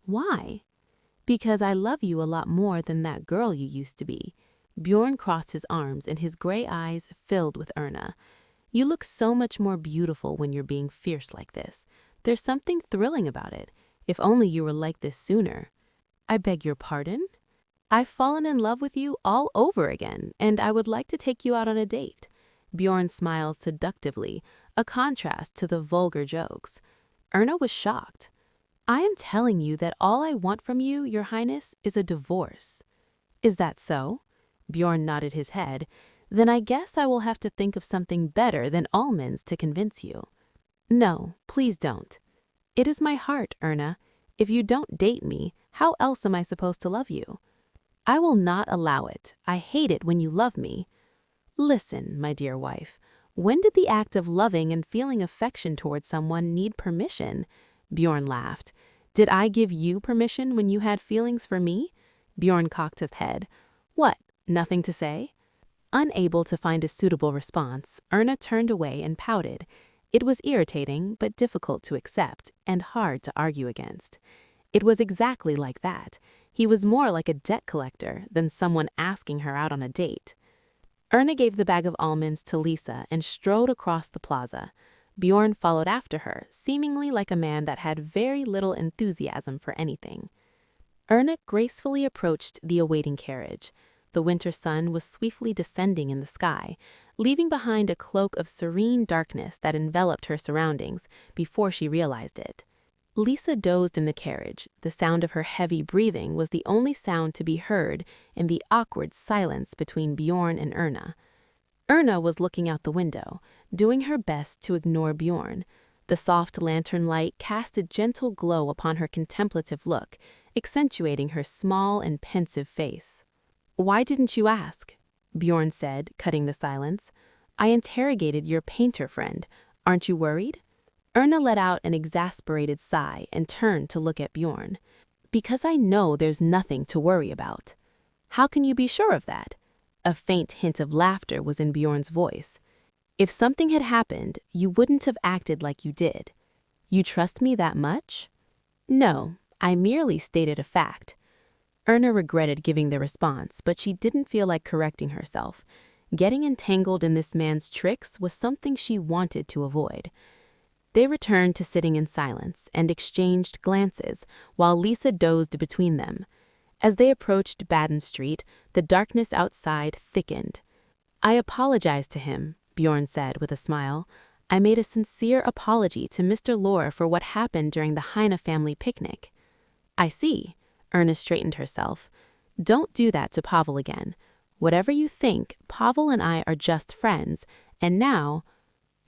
Why? Because I love you a lot more than that girl you used to be. Bjorn crossed his arms and his gray eyes filled with Erna. You look so much more beautiful when you're being fierce like this. There's something thrilling about it. If only you were like this sooner. I beg your pardon? I've fallen in love with you all over again, and I would like to take you out on a date. Bjorn smiled seductively, a contrast to the vulgar jokes. Erna was shocked. I am telling you that all I want from you, Your Highness, is a divorce. Is that so? Bjorn nodded his head. Then I guess I will have to think of something better than almonds to convince you. No, please don't. It is my heart, Erna. If you don't date me, how else am I supposed to love you? I will not allow it. I hate it when you love me. Listen, my dear wife, when did the act of loving and feeling affection towards someone need permission? Bjorn laughed. Did I give you permission when you had feelings for me? Bjorn cocked his head. What, nothing to say? Unable to find a suitable response, Erna turned away and pouted. It was irritating, but difficult to accept, and hard to argue against. It was exactly like that. He was more like a debt collector than someone asking her out on a date. Erna gave the bag of almonds to Lisa and strode across the plaza. Bjorn followed after her, seemingly like a man that had very little enthusiasm for anything. Erna gracefully approached the awaiting carriage. The winter sun was swiftly descending in the sky, leaving behind a cloak of serene darkness that enveloped her surroundings before she realized it. Lisa dozed in the carriage. The sound of her heavy breathing was the only sound to be heard in the awkward silence between Bjorn and Erna. Erna was looking out the window, doing her best to ignore Bjorn. The soft lantern light cast a gentle glow upon her contemplative look, accentuating her small and pensive face. Why didn't you ask? Bjorn said, cutting the silence. I interrogated your painter friend. Aren't you worried? Erna let out an exasperated sigh and turned to look at Bjorn. Because I know there's nothing to worry about. How can you be sure of that? A faint hint of laughter was in Bjorn's voice. If something had happened, you wouldn't have acted like you did. You trust me that much? No, I merely stated a fact. Erna regretted giving the response, but she didn't feel like correcting herself. Getting entangled in this man's tricks was something she wanted to avoid. They returned to sitting in silence and exchanged glances while Lisa dozed between them. As they approached Baden Street, the darkness outside thickened. "I apologized to him," Bjorn said with a smile. "I made a sincere apology to Mr. Lohr for what happened during the Heine family picnic." "I see." Erna straightened herself. "Don't do that to Pavel again. Whatever you think, Pavel and I are just friends, and now—"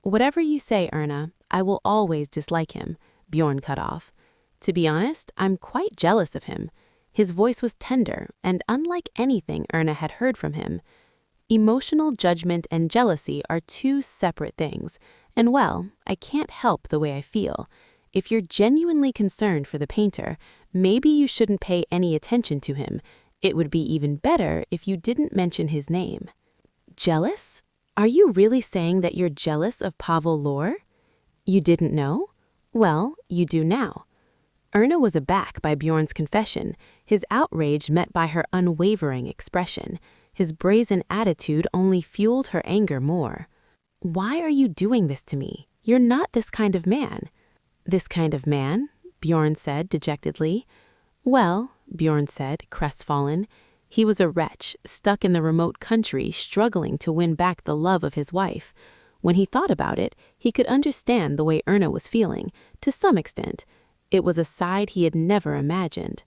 "Whatever you say, Erna, I will always dislike him," Bjorn cut off. "To be honest, I'm quite jealous of him." His voice was tender and unlike anything Erna had heard from him. Emotional judgment and jealousy are two separate things, and well, I can't help the way I feel. If you're genuinely concerned for the painter, maybe you shouldn't pay any attention to him. It would be even better if you didn't mention his name. Jealous? Are you really saying that you're jealous of Pavel Lohr? You didn't know? Well, you do now. Erna was aback by Bjorn's confession, his outrage met by her unwavering expression. His brazen attitude only fueled her anger more. "Why are you doing this to me? You're not this kind of man." "This kind of man?" Bjorn said dejectedly. "Well," Bjorn said, crestfallen, he was a wretch, stuck in the remote country, struggling to win back the love of his wife. When he thought about it, he could understand the way Erna was feeling, to some extent. It was a side he had never imagined.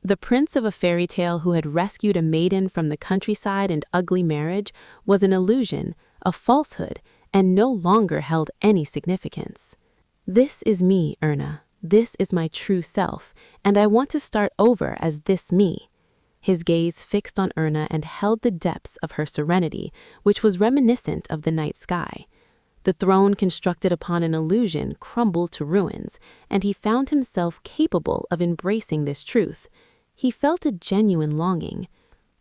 The prince of a fairy tale who had rescued a maiden from the countryside and ugly marriage was an illusion, a falsehood, and no longer held any significance. "This is me, Erna. This is my true self, and I want to start over as this me." His gaze fixed on Erna and held the depths of her serenity, which was reminiscent of the night sky. The throne constructed upon an illusion crumbled to ruins, and he found himself capable of embracing this truth. He felt a genuine longing.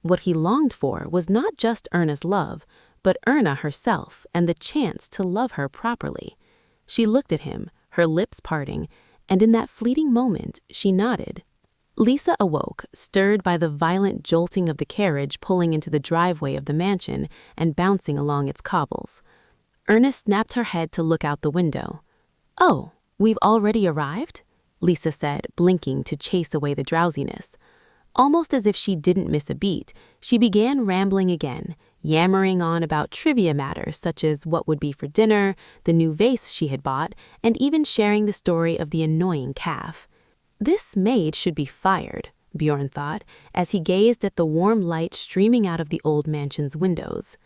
What he longed for was not just Erna's love, but Erna herself and the chance to love her properly. She looked at him, her lips parting, and in that fleeting moment she nodded. Lisa awoke, stirred by the violent jolting of the carriage pulling into the driveway of the mansion and bouncing along its cobbles. Erna snapped her head to look out the window. "Oh, we've already arrived?" Lisa said, blinking to chase away the drowsiness. Almost as if she didn't miss a beat, she began rambling again, yammering on about trivia matters such as what would be for dinner, the new vase she had bought, and even sharing the story of the annoying calf. This maid should be fired, Bjorn thought, as he gazed at the warm light streaming out of the old mansion's windows.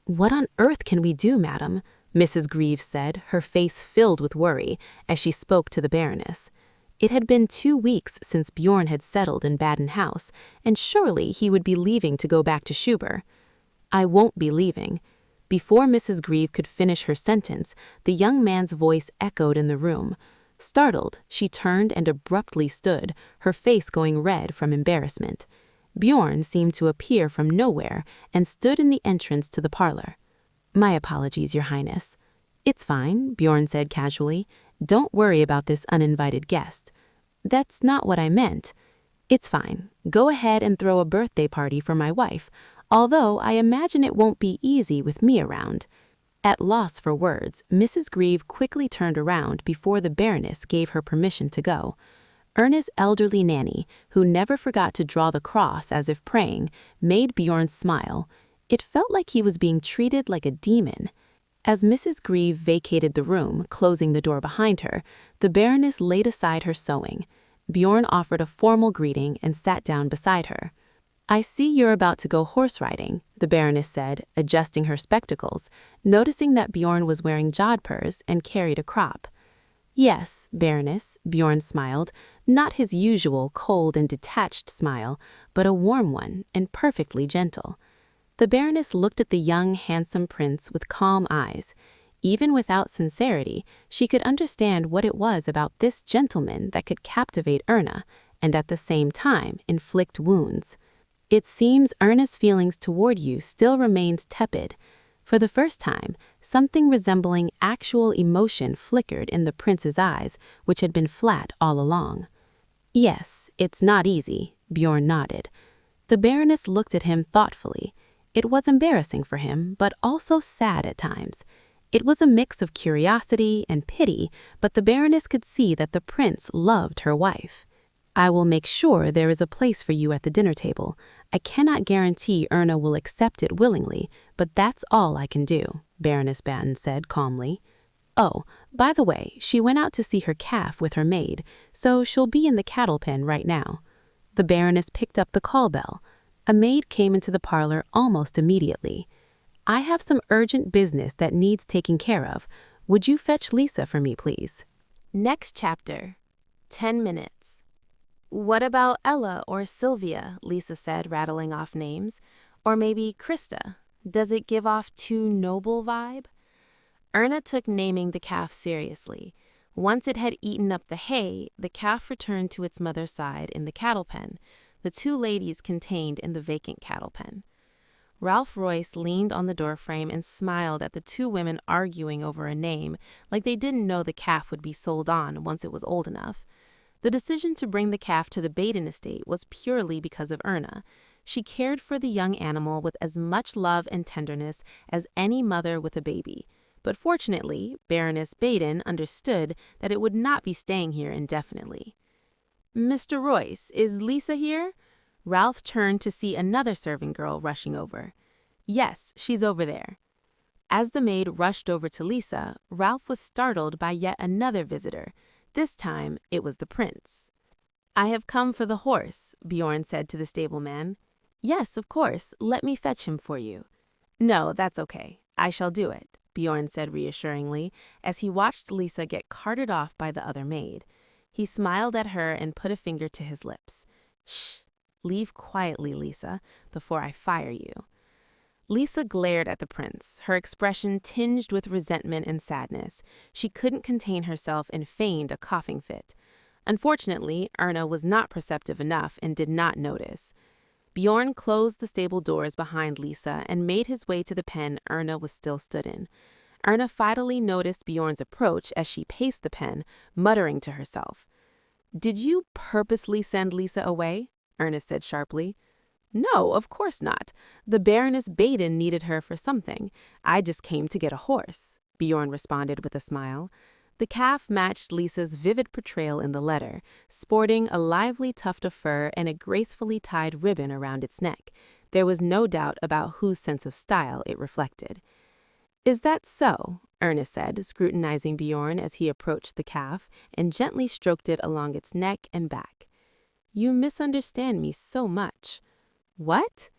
"What on earth can we do, madam?" Mrs. Greaves said, her face filled with worry, as she spoke to the Baroness. It had been 2 weeks since Bjorn had settled in Baden House, and surely he would be leaving to go back to Schuber. "I won't be leaving." Before Mrs. Greaves could finish her sentence, the young man's voice echoed in the room. Startled, she turned and abruptly stood, her face going red from embarrassment. Bjorn seemed to appear from nowhere and stood in the entrance to the parlor. "My apologies, Your Highness." "It's fine," Bjorn said casually. "Don't worry about this uninvited guest." "That's not what I meant." "It's fine. Go ahead and throw a birthday party for my wife, although I imagine it won't be easy with me around." At loss for words, Mrs. Greaves quickly turned around before the Baroness gave her permission to go. Erna's elderly nanny, who never forgot to draw the cross as if praying, made Bjorn smile. It felt like he was being treated like a demon. As Mrs. Greaves vacated the room, closing the door behind her, the Baroness laid aside her sewing. Bjorn offered a formal greeting and sat down beside her. "I see you're about to go horse riding," the Baroness said, adjusting her spectacles, noticing that Bjorn was wearing jodhpurs and carried a crop. "Yes, Baroness," Bjorn smiled, not his usual cold and detached smile, but a warm one and perfectly gentle. The Baroness looked at the young, handsome prince with calm eyes. Even without sincerity, she could understand what it was about this gentleman that could captivate Erna, and at the same time inflict wounds. "It seems Erna's feelings toward you still remained tepid." For the first time, something resembling actual emotion flickered in the prince's eyes, which had been flat all along. "Yes, it's not easy," Bjorn nodded. The Baroness looked at him thoughtfully. It was embarrassing for him, but also sad at times. It was a mix of curiosity and pity, but the Baroness could see that the prince loved her wife. "I will make sure there is a place for you at the dinner table. I cannot guarantee Erna will accept it willingly, but that's all I can do," Baroness Batten said calmly. "Oh, by the way, she went out to see her calf with her maid, so she'll be in the cattle pen right now." The Baroness picked up the call bell. A maid came into the parlor almost immediately. "I have some urgent business that needs taking care of. Would you fetch Lisa for me, please?" Next chapter, 10 minutes. "What about Ella or Sylvia?" Lisa said, rattling off names. "Or maybe Krista? Does it give off too noble vibe?" Erna took naming the calf seriously. Once it had eaten up the hay, the calf returned to its mother's side in the cattle pen, the two ladies contained in the vacant cattle pen. Ralph Royce leaned on the doorframe and smiled at the two women arguing over a name, like they didn't know the calf would be sold on once it was old enough. The decision to bring the calf to the Baden estate was purely because of Erna. She cared for the young animal with as much love and tenderness as any mother with a baby. But fortunately, Baroness Baden understood that it would not be staying here indefinitely. "Mr. Royce, is Lisa here?" Ralph turned to see another servant girl rushing over. "Yes, she's over there." As the maid rushed over to Lisa, Ralph was startled by yet another visitor. This time, it was the prince. "I have come for the horse," Bjorn said to the stableman. "Yes, of course. Let me fetch him for you." "No, that's okay. I shall do it," Bjorn said reassuringly, as he watched Lisa get carted off by the other maid. He smiled at her and put a finger to his lips. "Shh. Leave quietly, Lisa, before I fire you." Lisa glared at the prince, her expression tinged with resentment and sadness. She couldn't contain herself and feigned a coughing fit. Unfortunately, Erna was not perceptive enough and did not notice. Bjorn closed the stable doors behind Lisa and made his way to the pen Erna was still stood in. Erna finally noticed Bjorn's approach as she paced the pen, muttering to herself. "Did you purposely send Lisa away?" Erna said sharply. "No, of course not. The Baroness Baden needed her for something. I just came to get a horse," Bjorn responded with a smile. The calf matched Lisa's vivid portrayal in the letter, sporting a lively tuft of fur and a gracefully tied ribbon around its neck. There was no doubt about whose sense of style it reflected. "Is that so?" Erna said, scrutinizing Bjorn as he approached the calf and gently stroked it along its neck and back. "You misunderstand me so much." "What?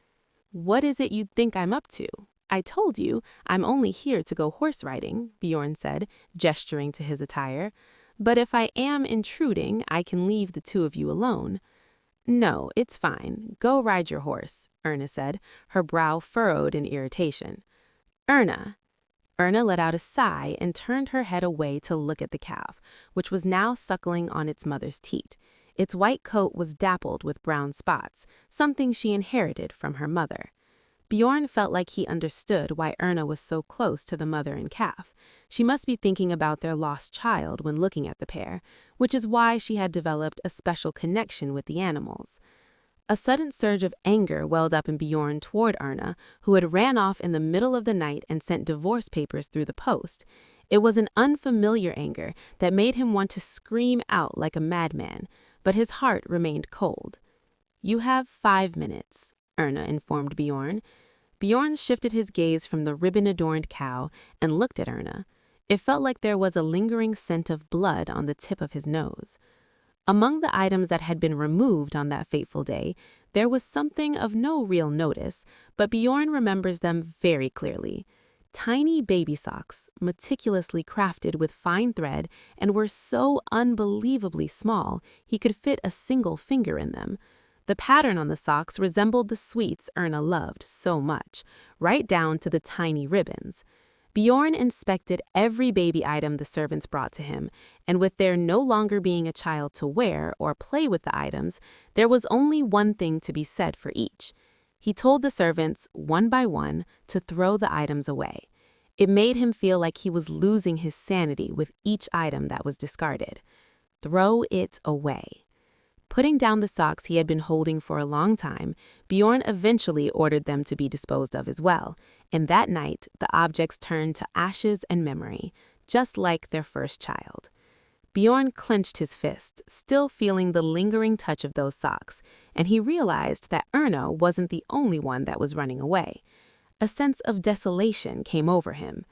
What is it you think I'm up to? I told you I'm only here to go horse riding," Bjorn said, gesturing to his attire. "But if I am intruding, I can leave the two of you alone." "No, it's fine. Go ride your horse," Erna said, her brow furrowed in irritation. "Erna." Erna let out a sigh and turned her head away to look at the calf, which was now suckling on its mother's teat. Its white coat was dappled with brown spots, something she inherited from her mother. Bjorn felt like he understood why Erna was so close to the mother and calf. She must be thinking about their lost child when looking at the pair, which is why she had developed a special connection with the animals. A sudden surge of anger welled up in Bjorn toward Erna, who had ran off in the middle of the night and sent divorce papers through the post. It was an unfamiliar anger that made him want to scream out like a madman, but his heart remained cold. "You have 5 minutes," Erna informed Bjorn. Bjorn shifted his gaze from the ribbon-adorned cow and looked at Erna. It felt like there was a lingering scent of blood on the tip of his nose. Among the items that had been removed on that fateful day, there was something of no real notice, but Bjorn remembers them very clearly. Tiny baby socks, meticulously crafted with fine thread, and were so unbelievably small he could fit a single finger in them. The pattern on the socks resembled the sweets Erna loved so much, right down to the tiny ribbons. Bjorn inspected every baby item the servants brought to him, and with there no longer being a child to wear or play with the items, there was only one thing to be said for each. He told the servants, one by one, to throw the items away. It made him feel like he was losing his sanity with each item that was discarded. Throw it away. Putting down the socks he had been holding for a long time, Bjorn eventually ordered them to be disposed of as well, and that night the objects turned to ashes and memory, just like their first child. Bjorn clenched his fist, still feeling the lingering touch of those socks, and he realized that Erna wasn't the only one that was running away. A sense of desolation came over him.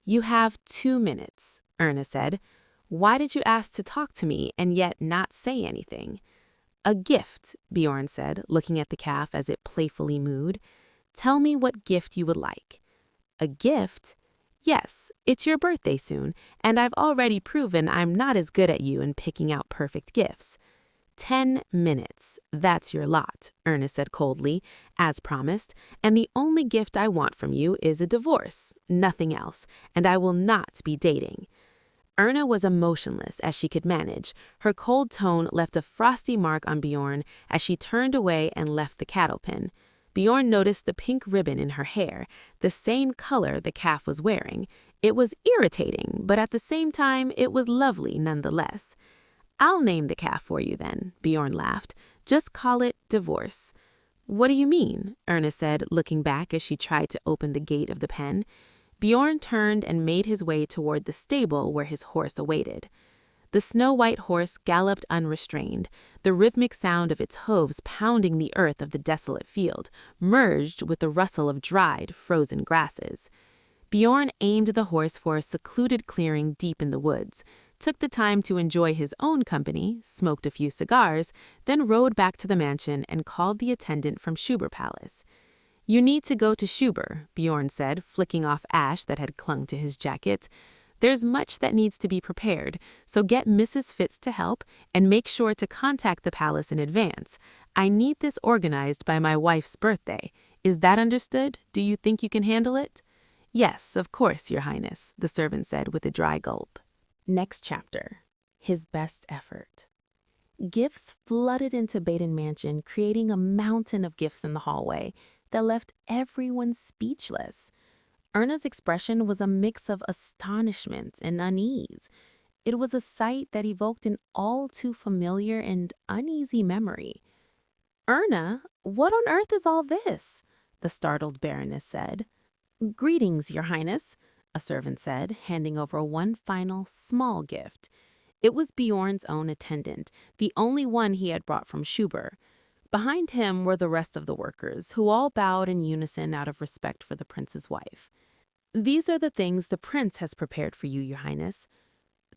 "You have 2 minutes," Erna said. "Why did you ask to talk to me and yet not say anything?" "A gift," Bjorn said, looking at the calf as it playfully mooed. "Tell me what gift you would like." "A gift?" "Yes, it's your birthday soon, and I've already proven I'm not as good at you in picking out perfect gifts." 10 minutes. That's your lot, Erna said coldly, as promised, and the only gift I want from you is a divorce, nothing else, and I will not be dating. Erna was emotionless as she could manage. Her cold tone left a frosty mark on Bjorn as she turned away and left the cattle pen. Bjorn noticed the pink ribbon in her hair, the same color the calf was wearing. It was irritating, but at the same time, it was lovely nonetheless. "I'll name the calf for you then," Bjorn laughed. "Just call it divorce." "What do you mean?" Erna said, looking back as she tried to open the gate of the pen. Bjorn turned and made his way toward the stable where his horse awaited. The snow-white horse galloped unrestrained, the rhythmic sound of its hooves pounding the earth of the desolate field, merged with the rustle of dried, frozen grasses. Bjorn aimed the horse for a secluded clearing deep in the woods, took the time to enjoy his own company, smoked a few cigars, then rode back to the mansion and called the attendant from Schubert Palace. "You need to go to Schubert," Bjorn said, flicking off ash that had clung to his jacket. "There's much that needs to be prepared, so get Mrs. Fitz to help and make sure to contact the palace in advance. I need this organized by my wife's birthday. Is that understood? Do you think you can handle it?" "Yes, of course, Your Highness," the servant said with a dry gulp. Next chapter. His best effort. Gifts flooded into Baden Mansion, creating a mountain of gifts in the hallway that left everyone speechless. Erna's expression was a mix of astonishment and unease. It was a sight that evoked an all too familiar and uneasy memory. "Erna, what on earth is all this?" the startled Baroness said. "Greetings, Your Highness," a servant said, handing over one final, small gift. It was Bjorn's own attendant, the only one he had brought from Schubert. Behind him were the rest of the workers, who all bowed in unison out of respect for the prince's wife. "These are the things the prince has prepared for you, Your Highness."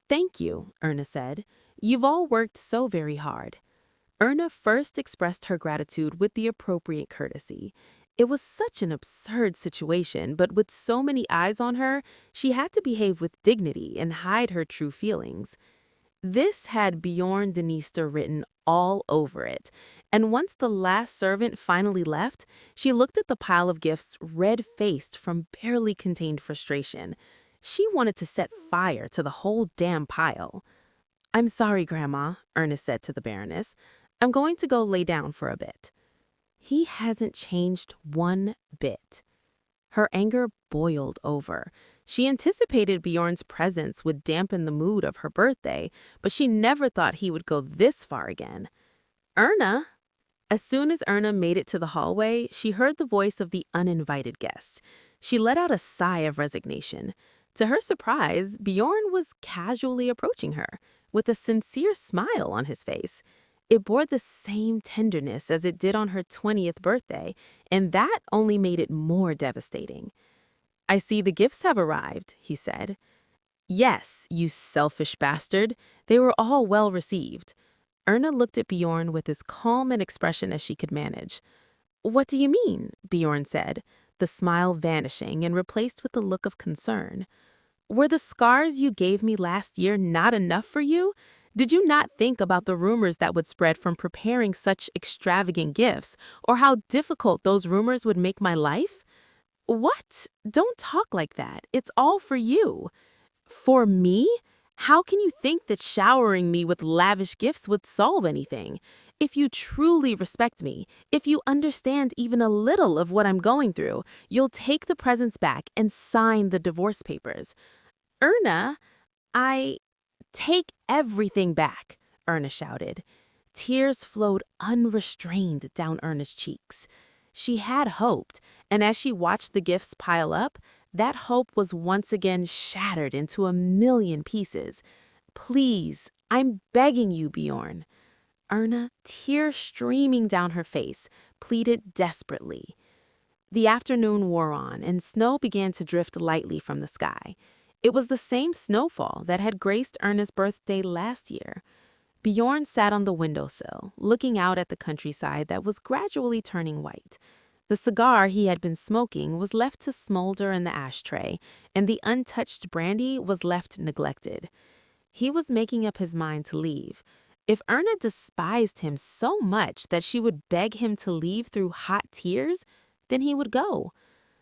"Thank you," Erna said. "You've all worked so very hard." Erna first expressed her gratitude with the appropriate courtesy. It was such an absurd situation, but with so many eyes on her, she had to behave with dignity and hide her true feelings. This had Bjorn Dniester written all over it, and once the last servant finally left, she looked at the pile of gifts red-faced from barely contained frustration. She wanted to set fire to the whole damn pile. "I'm sorry, Grandma," Ernest said to the Baroness. "I'm going to go lay down for a bit." He hasn't changed one bit. Her anger boiled over. She anticipated Bjorn's presence would dampen the mood of her birthday, but she never thought he would go this far again. "Erna?" As soon as Erna made it to the hallway, she heard the voice of the uninvited guest. She let out a sigh of resignation. To her surprise, Bjorn was casually approaching her, with a sincere smile on his face. It bore the same tenderness as it did on her 20th birthday, and that only made it more devastating. "I see the gifts have arrived," he said. "Yes, you selfish bastard. They were all well received." Erna looked at Bjorn with as calm an expression as she could manage. "What do you mean?" Bjorn said, the smile vanishing and replaced with a look of concern. "Were the scars you gave me last year not enough for you? Did you not think about the rumors that would spread from preparing such extravagant gifts, or how difficult those rumors would make my life?" "What? Don't talk like that. It's all for you." "For me? How can you think that showering me with lavish gifts would solve anything? If you truly respect me, if you understand even a little of what I'm going through, you'll take the presents back and sign the divorce papers." "Erna, I take everything back," Erna shouted. Tears flowed unrestrained down Erna's cheeks. She had hoped, and as she watched the gifts pile up, that hope was once again shattered into a million pieces. "Please, I'm begging you, Bjorn." Erna, tears streaming down her face, pleaded desperately. The afternoon wore on, and snow began to drift lightly from the sky. It was the same snowfall that had graced Erna's birthday last year. Bjorn sat on the windowsill, looking out at the countryside that was gradually turning white. The cigar he had been smoking was left to smolder in the ashtray, and the untouched brandy was left neglected. He was making up his mind to leave. If Erna despised him so much that she would beg him to leave through hot tears, then he would go.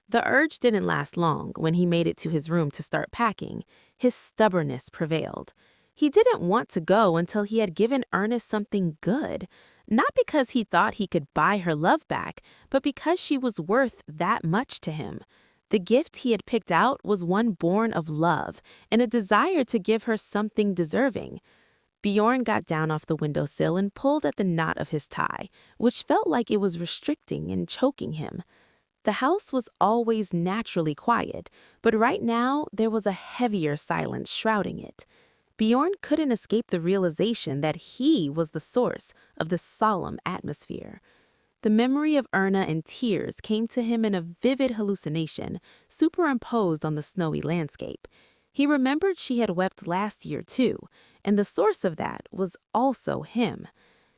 The urge didn't last long. When he made it to his room to start packing, his stubbornness prevailed. He didn't want to go until he had given Ernest something good, not because he thought he could buy her love back, but because she was worth that much to him. The gift he had picked out was one born of love and a desire to give her something deserving. Bjorn got down off the windowsill and pulled at the knot of his tie, which felt like it was restricting and choking him. The house was always naturally quiet, but right now there was a heavier silence shrouding it. Bjorn couldn't escape the realization that he was the source of the solemn atmosphere. The memory of Erna and tears came to him in a vivid hallucination, superimposed on the snowy landscape. He remembered she had wept last year too, and the source of that was also him.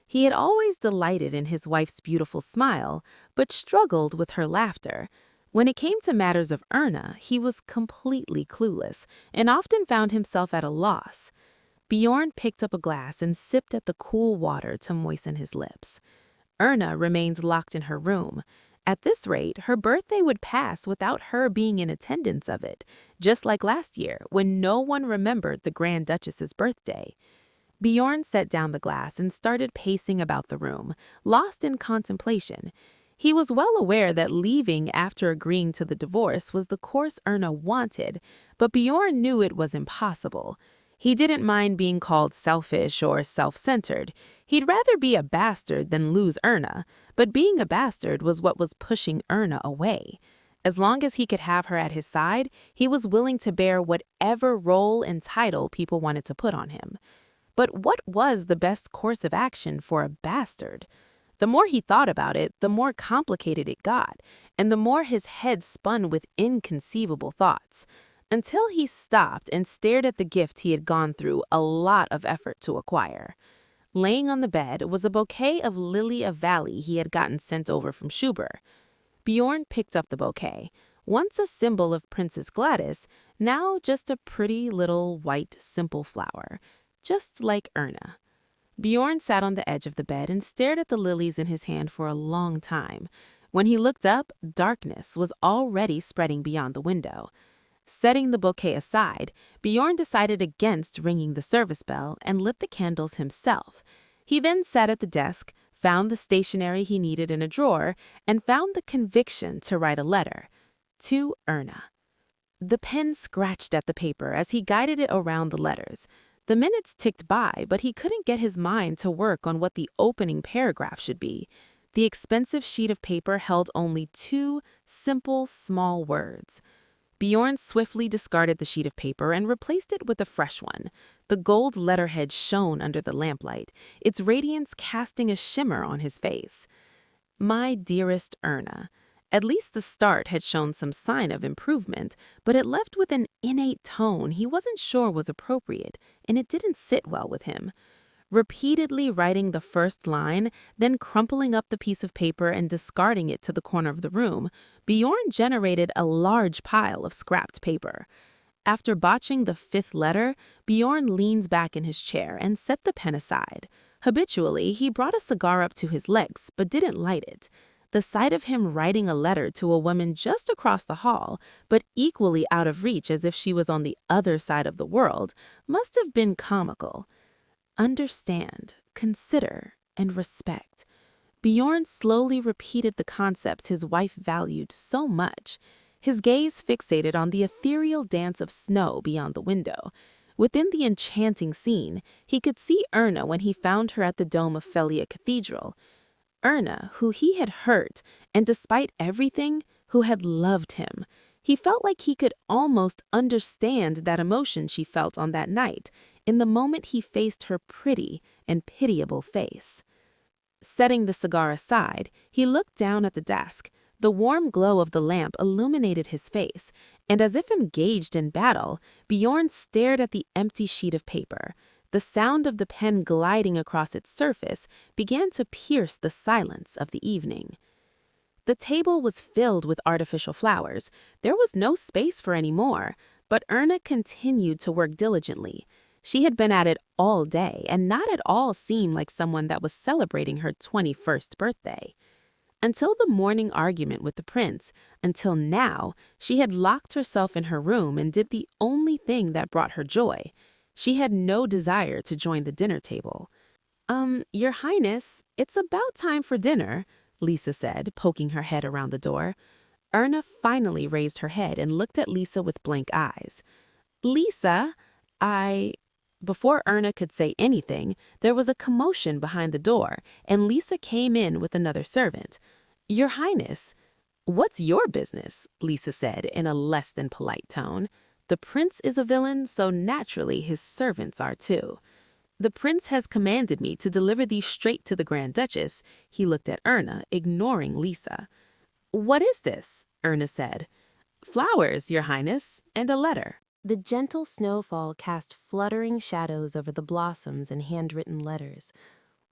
He had always delighted in his wife's beautiful smile, but struggled with her laughter. When it came to matters of Erna, he was completely clueless and often found himself at a loss. Bjorn picked up a glass and sipped at the cool water to moisten his lips. Erna remained locked in her room. At this rate, her birthday would pass without her being in attendance of it, just like last year when no one remembered the Grand Duchess's birthday. Bjorn set down the glass and started pacing about the room, lost in contemplation. He was well aware that leaving after agreeing to the divorce was the course Erna wanted, but Bjorn knew it was impossible. He didn't mind being called selfish or self-centered. He'd rather be a bastard than lose Erna, but being a bastard was what was pushing Erna away. As long as he could have her at his side, he was willing to bear whatever role and title people wanted to put on him. But what was the best course of action for a bastard? The more he thought about it, the more complicated it got, and the more his head spun with inconceivable thoughts, until he stopped and stared at the gift he had gone through a lot of effort to acquire. Laying on the bed was a bouquet of lily-of-valley he had gotten sent over from Schubert. Bjorn picked up the bouquet, once a symbol of Princess Gladys, now just a pretty little white simple flower, just like Erna. Bjorn sat on the edge of the bed and stared at the lilies in his hand for a long time. When he looked up, darkness was already spreading beyond the window. Setting the bouquet aside, Bjorn decided against ringing the service bell and lit the candles himself. He then sat at the desk, found the stationery he needed in a drawer, and found the conviction to write a letter. To Erna. The pen scratched at the paper as he guided it around the letters. The minutes ticked by, but he couldn't get his mind to work on what the opening paragraph should be. The expensive sheet of paper held only 2 simple, small words. Bjorn swiftly discarded the sheet of paper and replaced it with a fresh one. The gold letterhead shone under the lamplight, its radiance casting a shimmer on his face. My dearest Erna. At least the start had shown some sign of improvement, but it left with an innate tone he wasn't sure was appropriate, and it didn't sit well with him. Repeatedly writing the first line, then crumpling up the piece of paper and discarding it to the corner of the room, Bjorn generated a large pile of scrapped paper. After botching the 5th letter, Bjorn leaned back in his chair and set the pen aside. Habitually, he brought a cigar up to his legs, but didn't light it. The sight of him writing a letter to a woman just across the hall, but equally out of reach as if she was on the other side of the world, must have been comical. Understand, consider, and respect. Bjorn slowly repeated the concepts his wife valued so much. His gaze fixated on the ethereal dance of snow beyond the window. Within the enchanting scene, he could see Erna when he found her at the dome of Felia Cathedral. Erna, who he had hurt, and despite everything, who had loved him. He felt like he could almost understand that emotion she felt on that night, in the moment he faced her pretty and pitiable face. Setting the cigar aside, he looked down at the desk. The warm glow of the lamp illuminated his face, and as if engaged in battle, Bjorn stared at the empty sheet of paper. The sound of the pen gliding across its surface began to pierce the silence of the evening. The table was filled with artificial flowers. There was no space for any more, but Erna continued to work diligently. She had been at it all day and not at all seemed like someone that was celebrating her 21st birthday. Until the morning argument with the prince, until now, she had locked herself in her room and did the only thing that brought her joy. She had no desire to join the dinner table. Your Highness, it's about time for dinner," Lisa said, poking her head around the door. Erna finally raised her head and looked at Lisa with blank eyes. "Lisa, I—" Before Erna could say anything, there was a commotion behind the door, and Lisa came in with another servant. "Your Highness." "What's your business?" Lisa said in a less than polite tone. "The prince is a villain, so naturally his servants are too." "The prince has commanded me to deliver these straight to the Grand Duchess." He looked at Erna, ignoring Lisa. "What is this?" Erna said. "Flowers, Your Highness, and a letter." The gentle snowfall cast fluttering shadows over the blossoms and handwritten letters.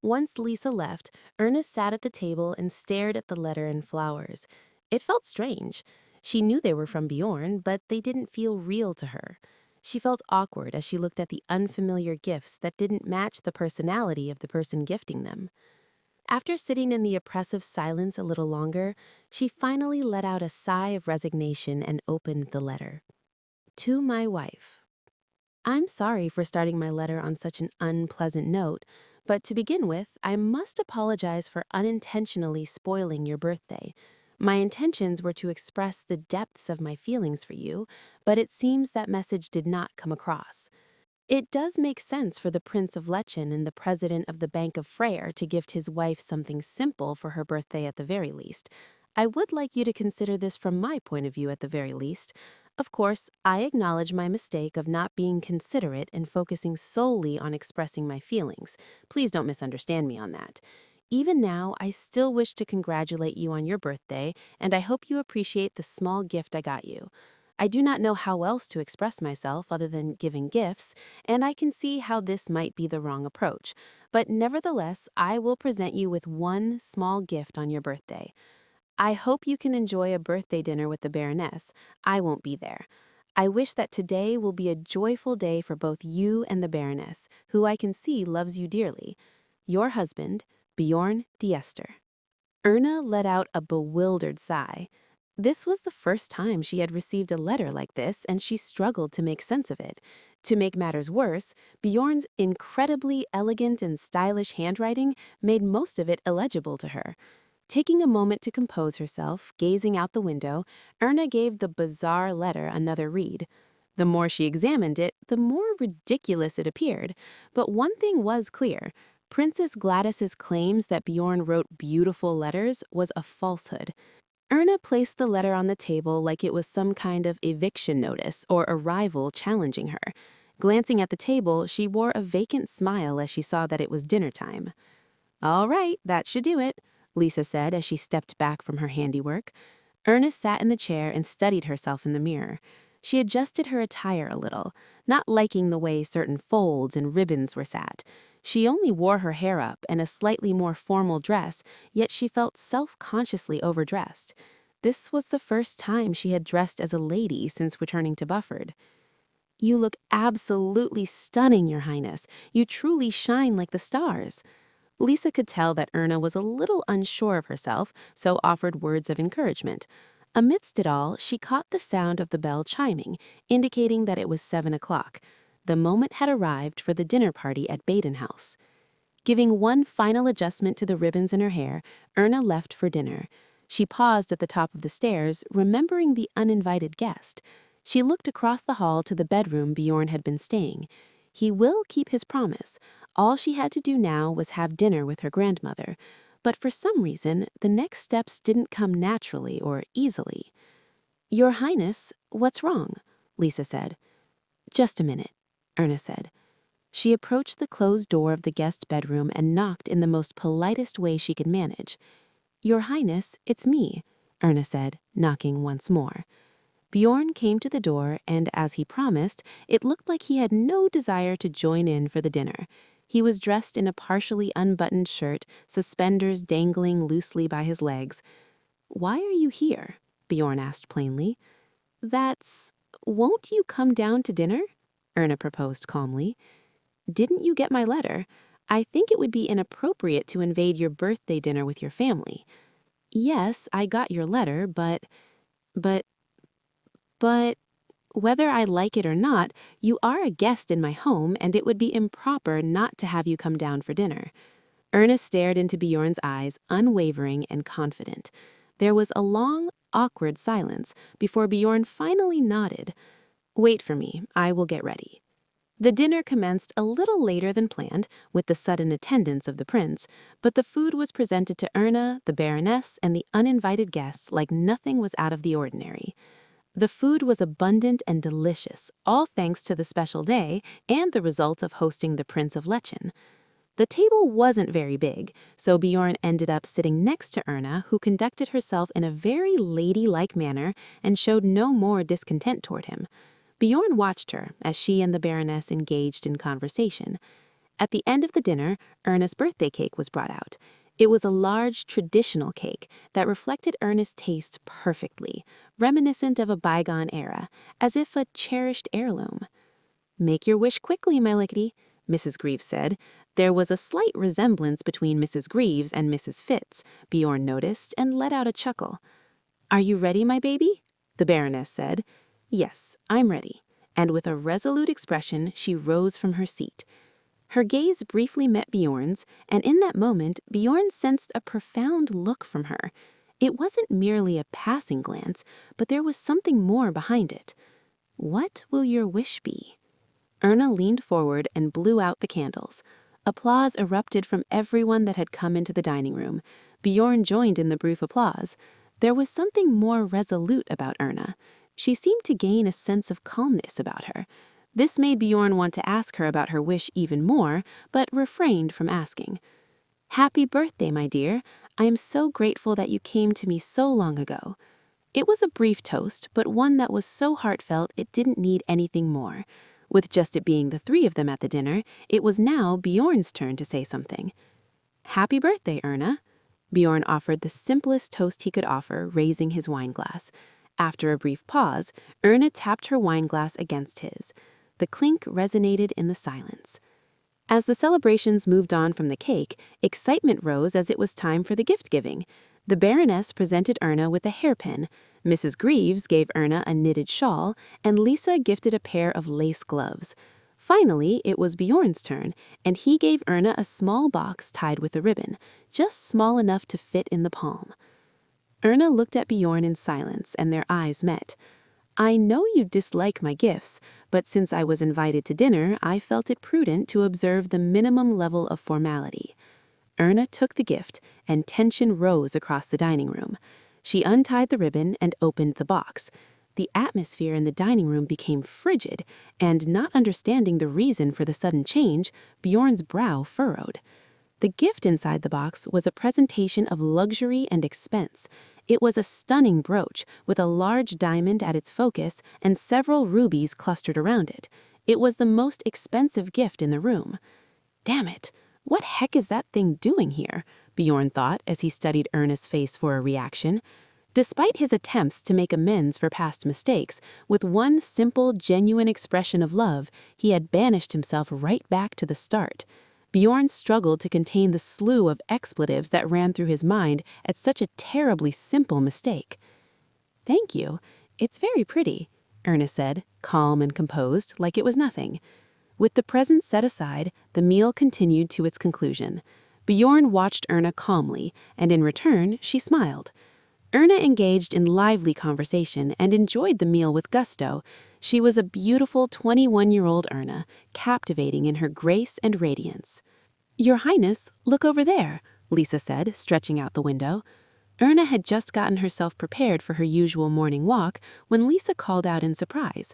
Once Lisa left, Erna sat at the table and stared at the letter and flowers. It felt strange. She knew they were from Bjorn, but they didn't feel real to her. She felt awkward as she looked at the unfamiliar gifts that didn't match the personality of the person gifting them. After sitting in the oppressive silence a little longer, she finally let out a sigh of resignation and opened the letter. To my wife. I'm sorry for starting my letter on such an unpleasant note, but to begin with, I must apologize for unintentionally spoiling your birthday. My intentions were to express the depths of my feelings for you, but it seems that message did not come across. It does make sense for the Prince of Lechen and the president of the Bank of Freyr to gift his wife something simple for her birthday at the very least. I would like you to consider this from my point of view at the very least. Of course, I acknowledge my mistake of not being considerate and focusing solely on expressing my feelings. Please don't misunderstand me on that. Even now, I still wish to congratulate you on your birthday, and I hope you appreciate the small gift I got you. I do not know how else to express myself other than giving gifts, and I can see how this might be the wrong approach. But nevertheless, I will present you with one small gift on your birthday. I hope you can enjoy a birthday dinner with the Baroness. I won't be there. I wish that today will be a joyful day for both you and the Baroness, who I can see loves you dearly. Your husband, Bjorn Dniester. Erna let out a bewildered sigh. This was the first time she had received a letter like this, and she struggled to make sense of it. To make matters worse, Bjorn's incredibly elegant and stylish handwriting made most of it illegible to her. Taking a moment to compose herself, gazing out the window, Erna gave the bizarre letter another read. The more she examined it, the more ridiculous it appeared. But one thing was clear. Princess Gladys's claims that Bjorn wrote beautiful letters was a falsehood. Erna placed the letter on the table like it was some kind of eviction notice or a rival challenging her. Glancing at the table, she wore a vacant smile as she saw that it was dinner time. "All right, that should do it," Lisa said as she stepped back from her handiwork. Erna sat in the chair and studied herself in the mirror. She adjusted her attire a little, not liking the way certain folds and ribbons were sat. She only wore her hair up and a slightly more formal dress, yet she felt self-consciously overdressed. This was the first time she had dressed as a lady since returning to Bufford. "You look absolutely stunning, Your Highness. You truly shine like the stars." Lisa could tell that Erna was a little unsure of herself, so offered words of encouragement. Amidst it all, she caught the sound of the bell chiming, indicating that it was 7 o'clock. The moment had arrived for the dinner party at Baden House. Giving one final adjustment to the ribbons in her hair, Erna left for dinner. She paused at the top of the stairs, remembering the uninvited guest. She looked across the hall to the bedroom Bjorn had been staying. He will keep his promise. All she had to do now was have dinner with her grandmother. But for some reason, the next steps didn't come naturally or easily. "Your Highness, what's wrong?" Lisa said. "Just a minute," Erna said. She approached the closed door of the guest bedroom and knocked in the most politest way she could manage. "Your Highness, it's me," Erna said, knocking once more. Bjorn came to the door, and as he promised, it looked like he had no desire to join in for the dinner. He was dressed in a partially unbuttoned shirt, suspenders dangling loosely by his legs. "Why are you here?" Bjorn asked plainly. "Won't you come down to dinner?" Erna proposed calmly. "Didn't you get my letter? I think it would be inappropriate to invade your birthday dinner with your family." "Yes, I got your letter, but, whether I like it or not, you are a guest in my home, and it would be improper not to have you come down for dinner." Erna stared into Bjorn's eyes, unwavering and confident. There was a long, awkward silence before Bjorn finally nodded. "Wait for me. I will get ready." The dinner commenced a little later than planned, with the sudden attendance of the prince, but the food was presented to Erna, the Baroness, and the uninvited guests like nothing was out of the ordinary. The food was abundant and delicious, all thanks to the special day and the result of hosting the Prince of Lechen. The table wasn't very big, so Bjorn ended up sitting next to Erna, who conducted herself in a very ladylike manner and showed no more discontent toward him. Bjorn watched her as she and the Baroness engaged in conversation. At the end of the dinner, Erna's birthday cake was brought out. It was a large, traditional cake that reflected Erna's taste perfectly, reminiscent of a bygone era, as if a cherished heirloom. "Make your wish quickly, my lickety," Mrs. Greaves said. There was a slight resemblance between Mrs. Greaves and Mrs. Fitz, Bjorn noticed, and let out a chuckle. "Are you ready, my baby?" the Baroness said. "Yes, I'm ready." And with a resolute expression, she rose from her seat. Her gaze briefly met Bjorn's, and in that moment, Bjorn sensed a profound look from her. It wasn't merely a passing glance, but there was something more behind it. "What will your wish be?" Erna leaned forward and blew out the candles. Applause erupted from everyone that had come into the dining room. Bjorn joined in the brief applause. There was something more resolute about Erna. She seemed to gain a sense of calmness about her. This made Bjorn want to ask her about her wish even more, but refrained from asking. "Happy birthday, my dear. I am so grateful that you came to me so long ago." It was a brief toast, but one that was so heartfelt it didn't need anything more. With just it being the three of them at the dinner, it was now Bjorn's turn to say something. "Happy birthday, Erna." Bjorn offered the simplest toast he could offer, raising his wineglass. After a brief pause, Erna tapped her wineglass against his. The clink resonated in the silence. As the celebrations moved on from the cake, excitement rose as it was time for the gift-giving. The Baroness presented Erna with a hairpin, Mrs. Greaves gave Erna a knitted shawl, and Lisa gifted a pair of lace gloves. Finally, it was Bjorn's turn, and he gave Erna a small box tied with a ribbon, just small enough to fit in the palm. Erna looked at Bjorn in silence, and their eyes met. "I know you dislike my gifts, but since I was invited to dinner, I felt it prudent to observe the minimum level of formality." Erna took the gift, and tension rose across the dining room. She untied the ribbon and opened the box. The atmosphere in the dining room became frigid, and not understanding the reason for the sudden change, Bjorn's brow furrowed. The gift inside the box was a presentation of luxury and expense. It was a stunning brooch with a large diamond at its focus and several rubies clustered around it. It was the most expensive gift in the room. "Damn it! What heck is that thing doing here?" Bjorn thought as he studied Erna's face for a reaction. Despite his attempts to make amends for past mistakes, with one simple, genuine expression of love, he had banished himself right back to the start. Bjorn struggled to contain the slew of expletives that ran through his mind at such a terribly simple mistake. "Thank you. It's very pretty," Erna said, calm and composed, like it was nothing. With the presents set aside, the meal continued to its conclusion. Bjorn watched Erna calmly, and in return, she smiled. Erna engaged in lively conversation and enjoyed the meal with gusto. She was a beautiful 21-year-old Erna, captivating in her grace and radiance. "Your Highness, look over there," Lisa said, stretching out the window. Erna had just gotten herself prepared for her usual morning walk when Lisa called out in surprise.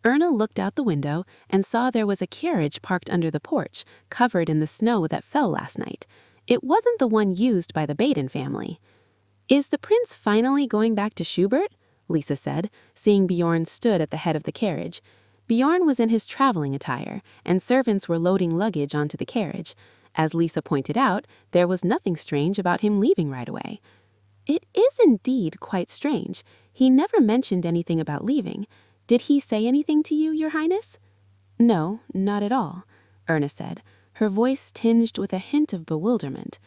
Erna looked out the window and saw there was a carriage parked under the porch, covered in the snow that fell last night. It wasn't the one used by the Baden family. "Is the prince finally going back to Schubert?" Lisa said, seeing Bjorn stood at the head of the carriage. Bjorn was in his traveling attire, and servants were loading luggage onto the carriage. As Lisa pointed out, there was nothing strange about him leaving right away. "It is indeed quite strange. He never mentioned anything about leaving. Did he say anything to you, Your Highness?" "No, not at all," Erna said, her voice tinged with a hint of bewilderment.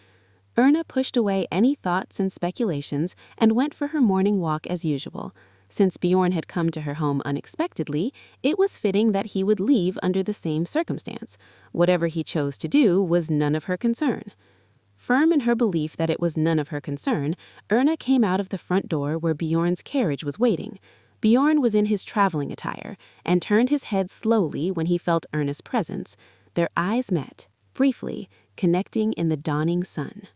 Erna pushed away any thoughts and speculations and went for her morning walk as usual. Since Bjorn had come to her home unexpectedly, it was fitting that he would leave under the same circumstance. Whatever he chose to do was none of her concern. Firm in her belief that it was none of her concern, Erna came out of the front door where Bjorn's carriage was waiting. Bjorn was in his traveling attire and turned his head slowly when he felt Erna's presence. Their eyes met, briefly, connecting in the dawning sun.